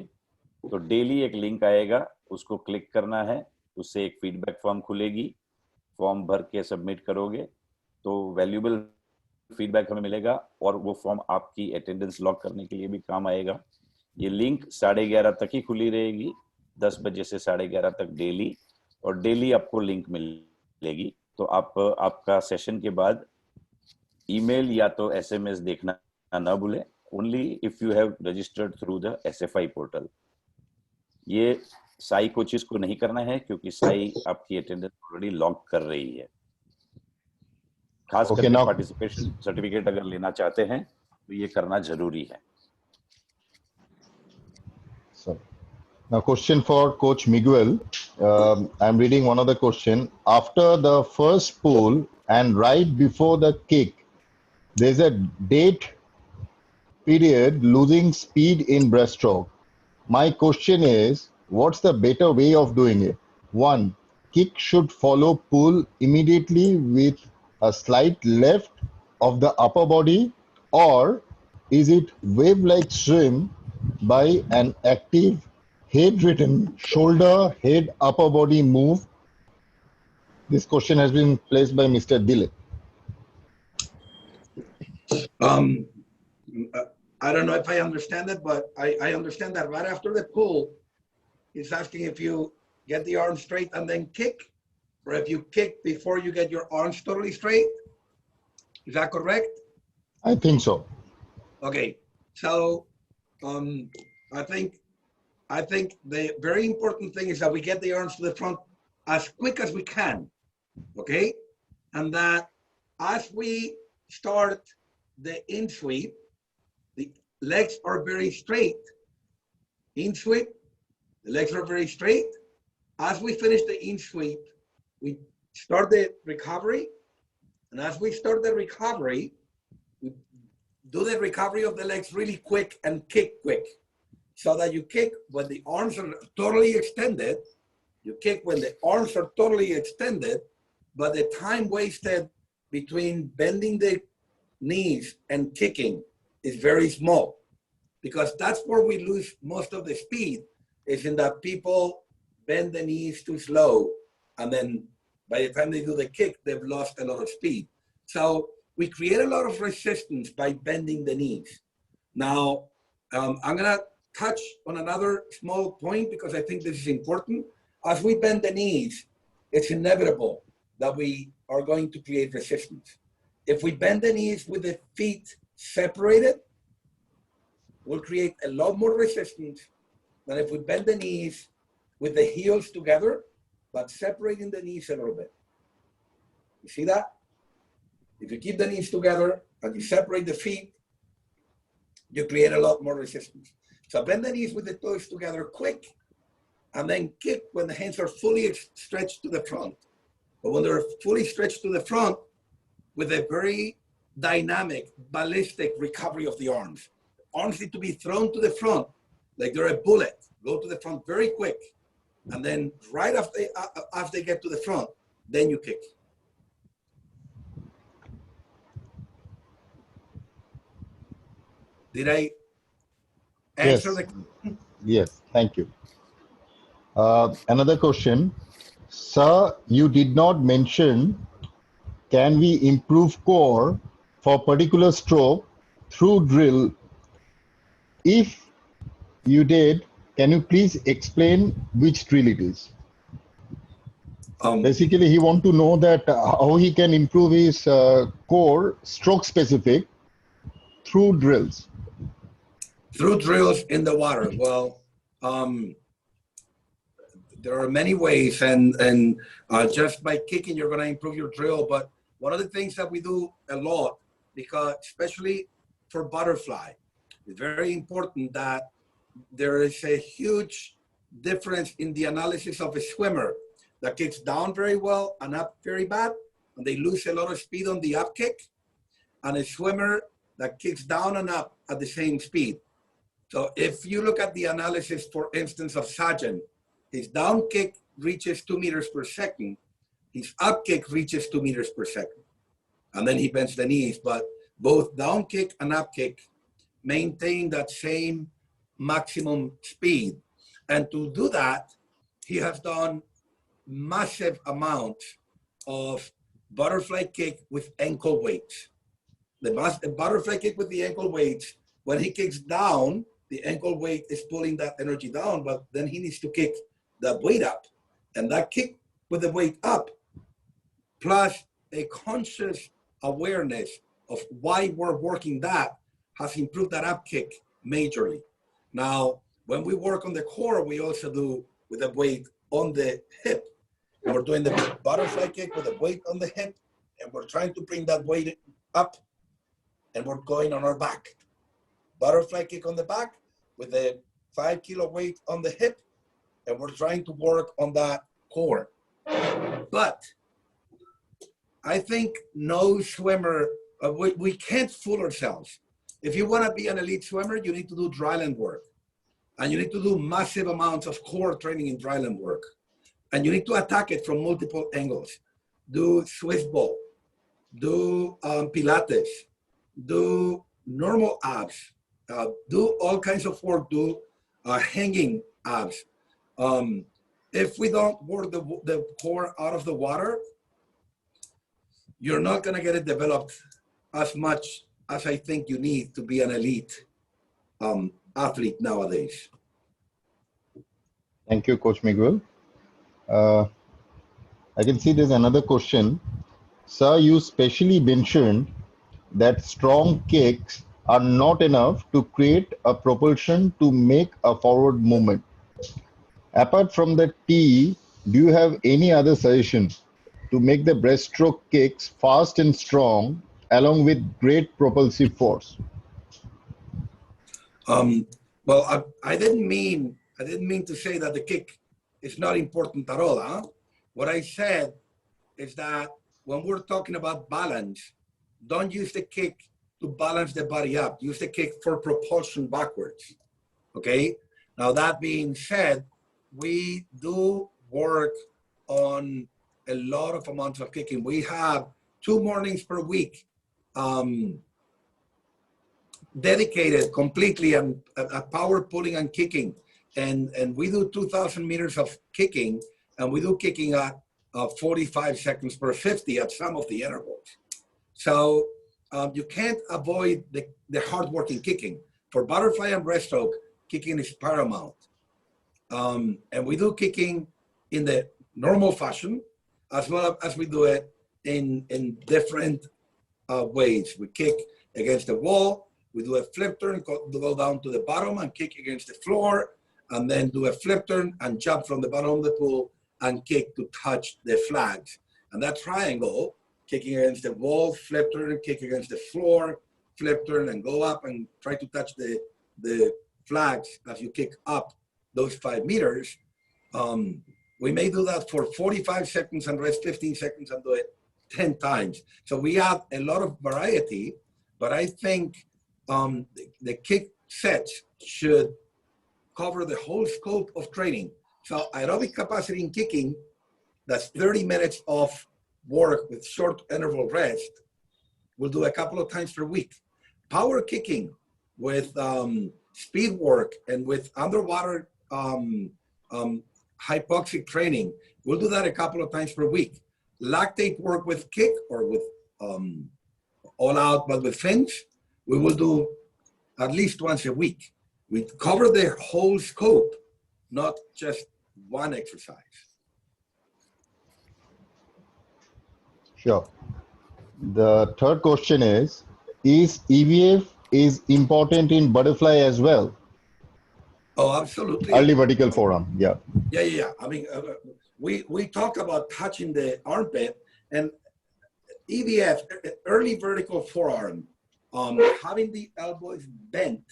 तो डेली एक लिंक आएगा, उसको क्लिक करना है, उससे एक फीडबैक फॉर्म खुलेगी, फॉर्म भर के सबमिट करोगे तो वैल्यूएबल फीडबैक हमें मिलेगा और वो फॉर्म आपकी अटेंडेंस लॉक करने के लिए भी काम आएगा। ये लिंक 11:30 तक ही खुली रहेगी, 10 बजे से 11:30 तक डेली, और डेली आपको लिंक मिलेगी। तो आपका सेशन के बाद ईमेल या तो SMS देखना ना भूलें, only if you have registered through the SFI portal. ये साई कोचेस को नहीं करना है क्योंकि साई आपकी अटेंडेंस ऑलरेडी लॉक कर रही है। खास करके पार्टिसिपेशन सर्टिफिकेट अगर लेना चाहते हैं तो ये करना जरूरी है। Now question for Coach Miguel. I'm reading one of the question. After the first pull and right before the kick, there's a date period losing speed in breaststroke. My question is, what's the better way of doing it? 1. Kick should follow pull immediately with a slight left of the upper body, or is it wave-like swim by an active head-ridden shoulder, head, upper body move? This question has been placed by Mr. Dilip. I don't know if I understand it, but I understand that right after the pull, it's asking if you get the arm straight and then kick, or if you kick before you get your arms totally straight. Is that correct? I think so. Okay, so I think the very important thing is that we get the arms to the front as quick as we can, okay? And that as we start the in sweep, legs are very straight. In sweep, the legs are very straight. As we finish the in sweep, we start the recovery. And as we start the recovery, we do the recovery of the legs really quick and kick quick. So that you kick when the arms are totally extended. You kick when the arms are totally extended, but the time wasted between bending the knees and kicking is very small, because that's where we lose most of the speed, is in that people bend the knees too slow, and then by the time they do the kick, they've lost a lot of speed. So we create a lot of resistance by bending the knees. Now, I'm gonna touch on another small point because I think this is important. As we bend the knees, it's inevitable that we are going to create resistance. If we bend the knees with the feet separated, we'll create a lot more resistance than if we bend the knees with the heels together, but separating the knees a little bit. You see that? If you keep the knees together and you separate the feet, you create a lot more resistance. So bend the knees with the toes together quick, and then kick when the hands are fully stretched to the front. But when they're fully stretched to the front, with a very dynamic, ballistic recovery of the arms. Arms need to be thrown to the front like they're a bullet. Go to the front very quick. And then right after they get to the front, then you kick. Did I answer the question? Yes, thank you. Another question. Sir, you did not mention, can we improve core for particular stroke through drill? If you did, can you please explain which drill it is? Basically, he wants to know that how he can improve his core stroke specific through drills. Through drills in the water. Well, there are many ways, and just by kicking, you're going to improve your drill. But one of the things that we do a lot, because especially for butterfly, it's very important that there is a huge difference in the analysis of a swimmer that kicks down very well and up very bad, and they lose a lot of speed on the up kick, and a swimmer that kicks down and up at the same speed. So if you look at the analysis, for instance, of Sajjan, his down kick reaches 2 meters per second, his up kick reaches 2 meters per second, and then he bends the knees. But both down kick and up kick maintain that same maximum speed. And to do that, he has done massive amounts of butterfly kick with ankle weights. The butterfly kick with the ankle weights, when he kicks down, the ankle weight is pulling that energy down, but then he needs to kick that weight up. And that kick with the weight up, plus a conscious awareness of why we're working that, has improved that up kick majorly. Now, when we work on the core, we also do with the weight on the hip. And we're doing the butterfly kick with the weight on the hip, and we're trying to bring that weight up, and we're going on our back. Butterfly kick on the back with a 5 kilo weight on the hip, and we're trying to work on that core. But I think no swimmer, we can't fool ourselves. If you want to be an elite swimmer, you need to do dryland work. And you need to do massive amounts of core training in dryland work. And you need to attack it from multiple angles. Do Swiss ball, do Pilates, do normal abs, do all kinds of work, do hanging abs. If we don't work the core out of the water, you're not gonna get it developed as much as I think you need to be an elite athlete nowadays. Thank you, Coach Miguel. I can see there's another question. Sir, you specially mentioned that strong kicks are not enough to create a propulsion to make a forward movement. Apart from the T, do you have any other suggestion to make the breaststroke kicks fast and strong along with great propulsive force? Well, I didn't mean to say that the kick is not important at all. Huh? What I said is that when we're talking about balance, don't use the kick to balance the body up. Use the kick for propulsion backwards. Okay. Now that being said, we do work on a lot of amounts of kicking. We have 2 mornings per week dedicated completely and power pulling and kicking, and we do 2,000 meters of kicking, and we do kicking at 45 seconds per 50 at some of the intervals. So you can't avoid the hard working kicking. For butterfly and breaststroke, kicking is paramount, and we do kicking in the normal fashion as well as we do it in different ways. We kick against the wall. We do a flip turn, go down to the bottom and kick against the floor, and then do a flip turn and jump from the bottom of the pool and kick to touch the flags. And that triangle, kicking against the wall, flip turn, kick against the floor, flip turn, and go up and try to touch the flags as you kick up those 5 meters. We may do that for 45 seconds and rest 15 seconds and do it 10 times. So we have a lot of variety, but I think the kick sets should cover the whole scope of training. So aerobic capacity in kicking, that's 30 minutes of work with short interval rest. We'll do a couple of times per week. Power kicking with speed work and with underwater hypoxic training, we'll do that a couple of times per week. Lactate work with kick or with all out, but with fins, we will do at least once a week. We cover the whole scope, not just one exercise. Sure. The third question is EVF is important in butterfly as well? Oh, absolutely. Early vertical forearm, yeah. Yeah. I mean, we talk about touching the armpit, and EVF, early vertical forearm, having the elbows bent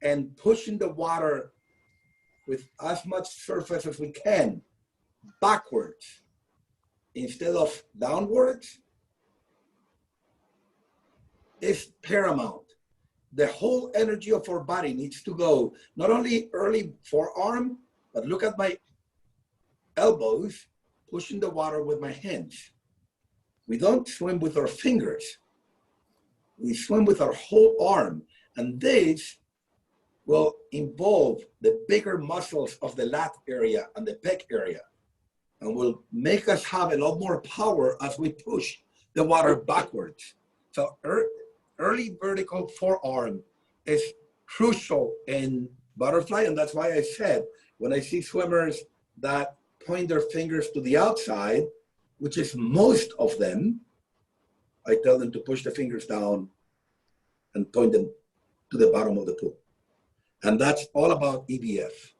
and pushing the water with as much surface as we can backwards instead of downwards is paramount. The whole energy of our body needs to go not only early forearm, but look at my elbows pushing the water with my hands. We don't swim with our fingers. We swim with our whole arm, and this will involve the bigger muscles of the lat area and the pec area, and will make us have a lot more power as we push the water backwards. So early vertical forearm is crucial in butterfly, and that's why I said when I see swimmers that point their fingers to the outside, which is most of them, I tell them to push the fingers down and point them to the bottom of the pool. And that's all about EVF.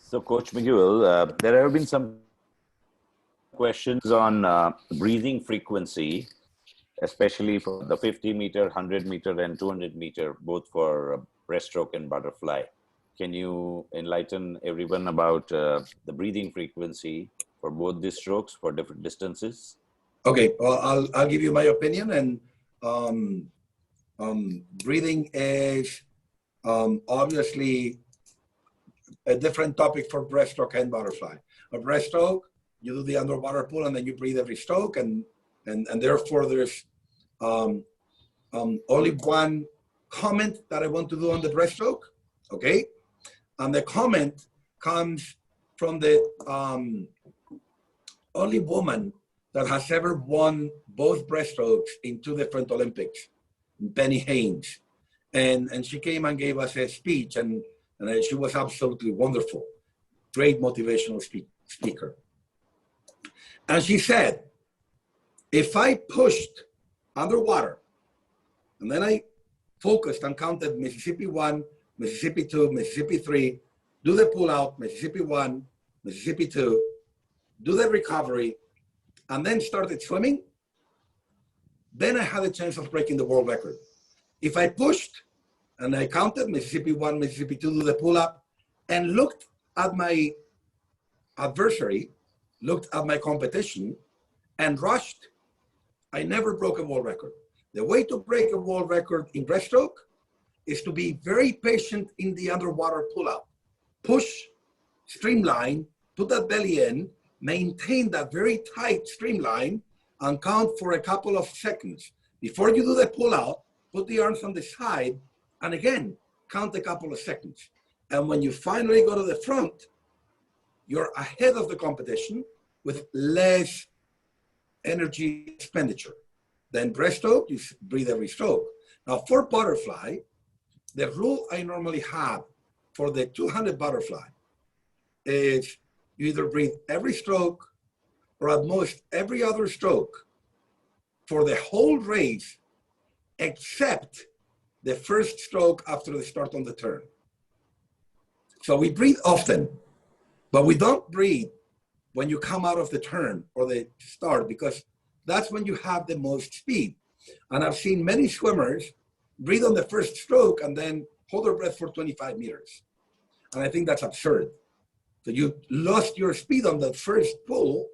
So, Coach MIGUEL, there have been some questions on breathing frequency, especially for the 50 meter, 100 meter, and 200 meter, both for breaststroke and butterfly. Can you enlighten everyone about the breathing frequency for both these strokes for different distances? Okay, well, I'll give you my opinion. And breathing is obviously a different topic for breaststroke and butterfly. A breaststroke, you do the underwater pull and then you breathe every stroke, and therefore there's only one comment that I want to do on the breaststroke, okay? And the comment comes from the only woman that has ever won both breaststrokes in 2 different Olympics, Penny Haynes. And she came and gave us a speech, and she was absolutely wonderful. Great motivational speaker. And she said, if I pushed underwater, and then I focused and counted Mississippi 1, Mississippi 2, Mississippi 3, do the pull out, Mississippi 1, Mississippi 2, do the recovery, and then started swimming, then I had a chance of breaking the world record. If I pushed and I counted Mississippi 1, Mississippi 2, do the pull-up, and looked at my adversary, looked at my competition, and rushed, I never broke a world record. The way to break a world record in breaststroke is to be very patient in the underwater pull-up. Push, streamline, put that belly in, maintain that very tight streamline, and count for a couple of seconds. Before you do the pull-out, put the arms on the side, and again, count a couple of seconds. And when you finally go to the front, you're ahead of the competition with less energy expenditure. Then breaststroke, you breathe every stroke. Now for butterfly, the rule I normally have for the 200 butterfly is you either breathe every stroke or at most every other stroke for the whole race, except the first stroke after the start on the turn. So we breathe often, but we don't breathe when you come out of the turn or the start, because that's when you have the most speed. And I've seen many swimmers breathe on the first stroke and then hold their breath for 25 meters. And I think that's absurd. So you lost your speed on the first pull,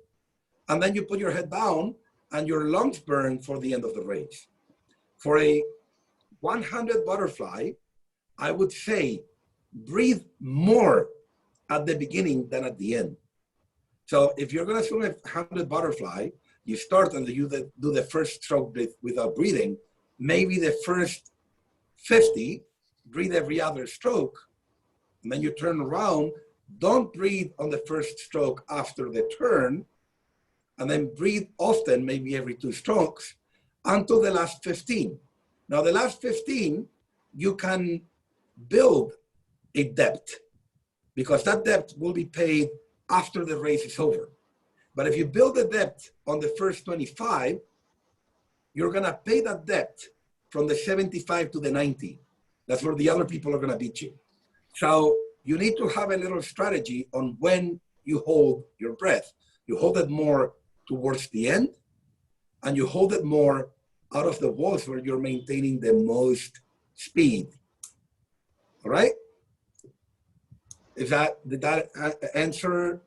and then you put your head down and your lungs burn for the end of the race. For a 100 butterfly, I would say breathe more at the beginning than at the end. So if you're gonna swim a 100 butterfly, you start and you do the first stroke without breathing. Maybe the first 50, breathe every other stroke, and then you turn around. Don't breathe on the first stroke after the turn, and then breathe often, maybe every 2 strokes, until the last 15. Now, the last 15, you can build a depth, because that depth will be paid after the race is over. But if you build a depth on the first 25, you're gonna pay that depth from the 75 to the 90. That's where the other people are gonna beat you. So you need to have a little strategy on when you hold your breath. You hold it more towards the end, and you hold it more out of the walls where you're maintaining the most speed. All right? Did that answer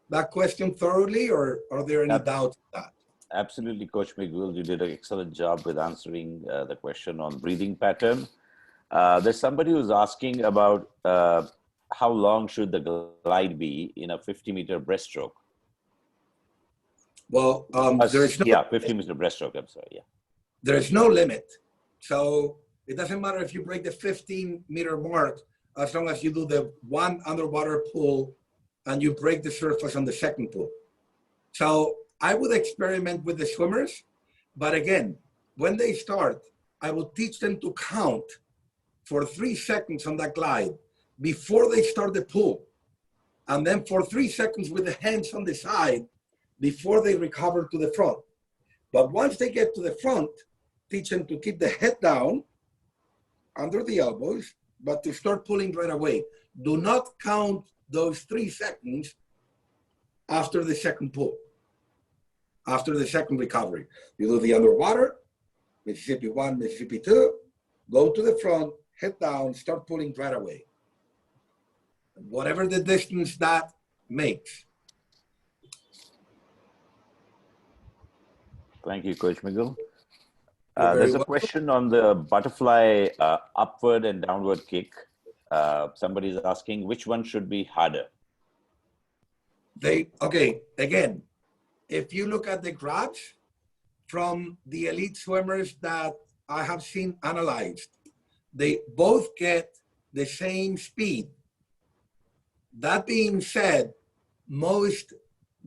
that question thoroughly, or are there any doubts on that? Absolutely, Coach MIGUEL, you did an excellent job with answering the question on breathing pattern. There's somebody who's asking about how long should the glide be in a 50-meter breaststroke? Well, there's no, 50-meter breaststroke, I'm sorry, yeah. There's no limit. So it doesn't matter if you break the 15-meter mark, as long as you do the 1 underwater pull and you break the surface on the second pull. So I would experiment with the swimmers, but again, when they start, I will teach them to count for 3 seconds on that glide before they start the pull, and then for 3 seconds with the hands on the side before they recover to the front. But once they get to the front, teach them to keep the head down under the elbows, but to start pulling right away. Do not count those 3 seconds after the second pull, after the second recovery. You do the underwater, Mississippi 1, Mississippi 2, go to the front, head down, start pulling right away. Whatever the distance that makes. Thank you, Coach MIGUEL. There's a question on the butterfly upward and downward kick. Somebody's asking which one should be harder. Okay, again, if you look at the graphs from the elite swimmers that I have seen analyzed, they both get the same speed. That being said, most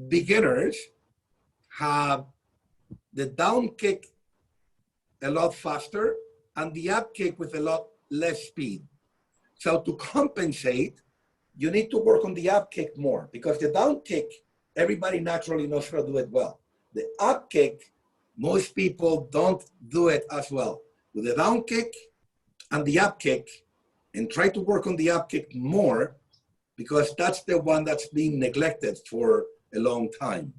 beginners have the down kick a lot faster and the up kick with a lot less speed. So to compensate, you need to work on the up kick more, because the down kick, everybody naturally knows how to do it well. The up kick, most people don't do it as well. Do the down kick and the up kick, and try to work on the up kick more, because that's the one that's being neglected for a long time.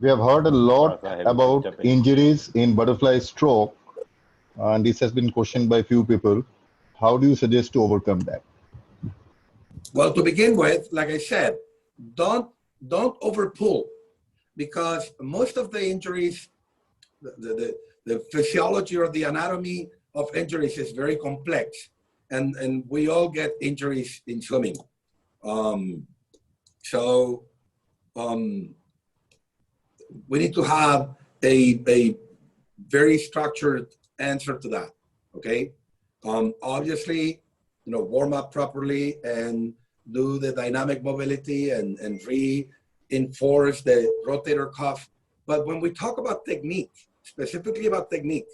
We have heard a lot about injuries in butterfly stroke, and this has been questioned by few people. How do you suggest to overcome that? Well, to begin with, like I said, don't overpull, because most of the injuries, the physiology or the anatomy of injuries is very complex, and we all get injuries in swimming. We need to have a very structured answer to that. Okay. Obviously, warm up properly and do the dynamic mobility and reinforce the rotator cuff. But when we talk about technique, specifically about technique,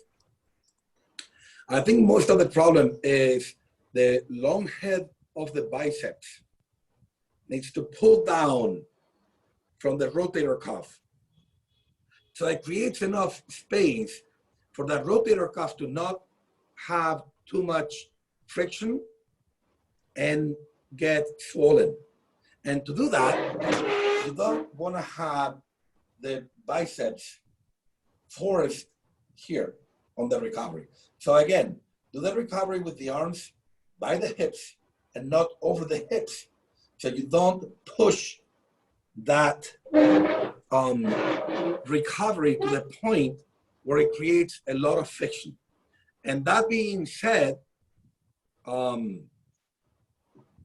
I think most of the problem is the long head of the biceps needs to pull down from the rotator cuff. So it creates enough space for that rotator cuff to not have too much friction and get swollen. And to do that, you don't want to have the biceps forced here on the recovery. So again, do the recovery with the arms by the hips and not over the hips. So you don't push that recovery to the point where it creates a lot of friction. And that being said,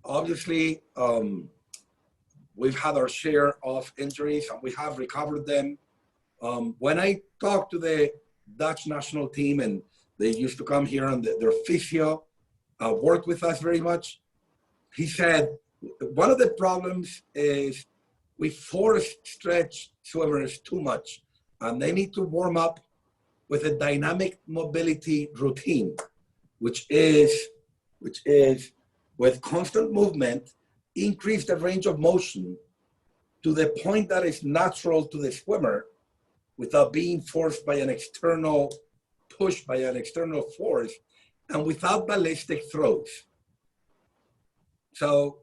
obviously, we've had our share of injuries and we have recovered them. When I talked to the Dutch national team, and they used to come here and their physio worked with us very much, he said, one of the problems is we force stretch swimmers too much, and they need to warm up with a dynamic mobility routine, which is with constant movement, increase the range of motion to the point that is natural to the swimmer without being forced by an external push, by an external force, and without ballistic throws. So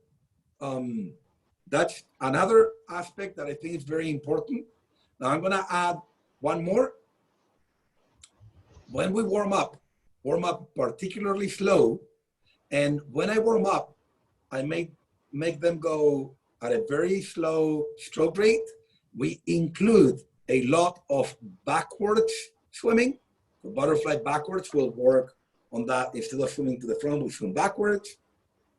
that's another aspect that I think is very important. Now I'm going to add one more. When we warm up particularly slow, and when I warm up, I make them go at a very slow stroke rate. We include a lot of backwards swimming. The butterfly backwards will work on that. Instead of swimming to the front, we swim backwards.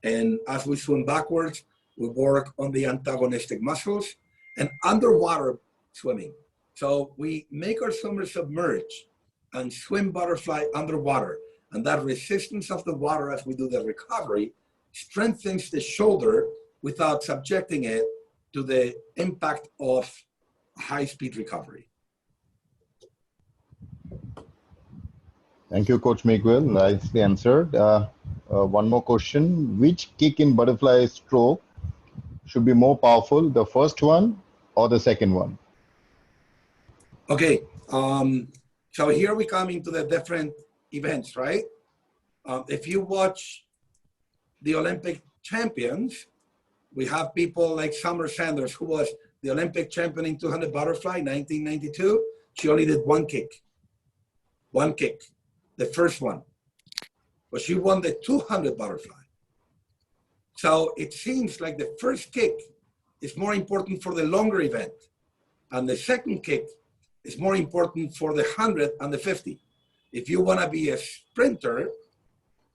And as we swim backwards, we work on the antagonistic muscles and underwater swimming. So we make our swimmers submerge and swim butterfly underwater. And that resistance of the water as we do the recovery strengthens the shoulder without subjecting it to the impact of high-speed recovery. Thank you, Coach Miguel. Nicely answered. One more question. Which kick in butterfly stroke should be more powerful, the first one or the second one? Okay, so here we come into the different events, right? If you watch the Olympic champions, we have people like Summer Sanders, who was the Olympic champion in 200 butterfly, 1992. She only did one kick, the first one. But she won the 200 butterfly. So it seems like the first kick is more important for the longer event. And the second kick is more important for the 100 and the 50. If you want to be a sprinter,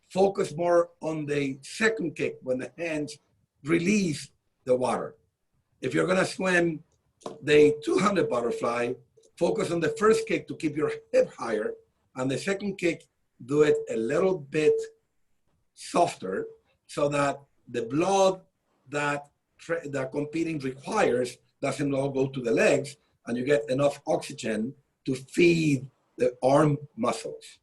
focus more on the second kick when the hands release the water. If you're going to swim the 200 butterfly, focus on the first kick to keep your hip higher, and the second kick, do it a little bit softer so that the blood that competing requires doesn't all go to the legs, and you get enough oxygen to feed the arm muscles.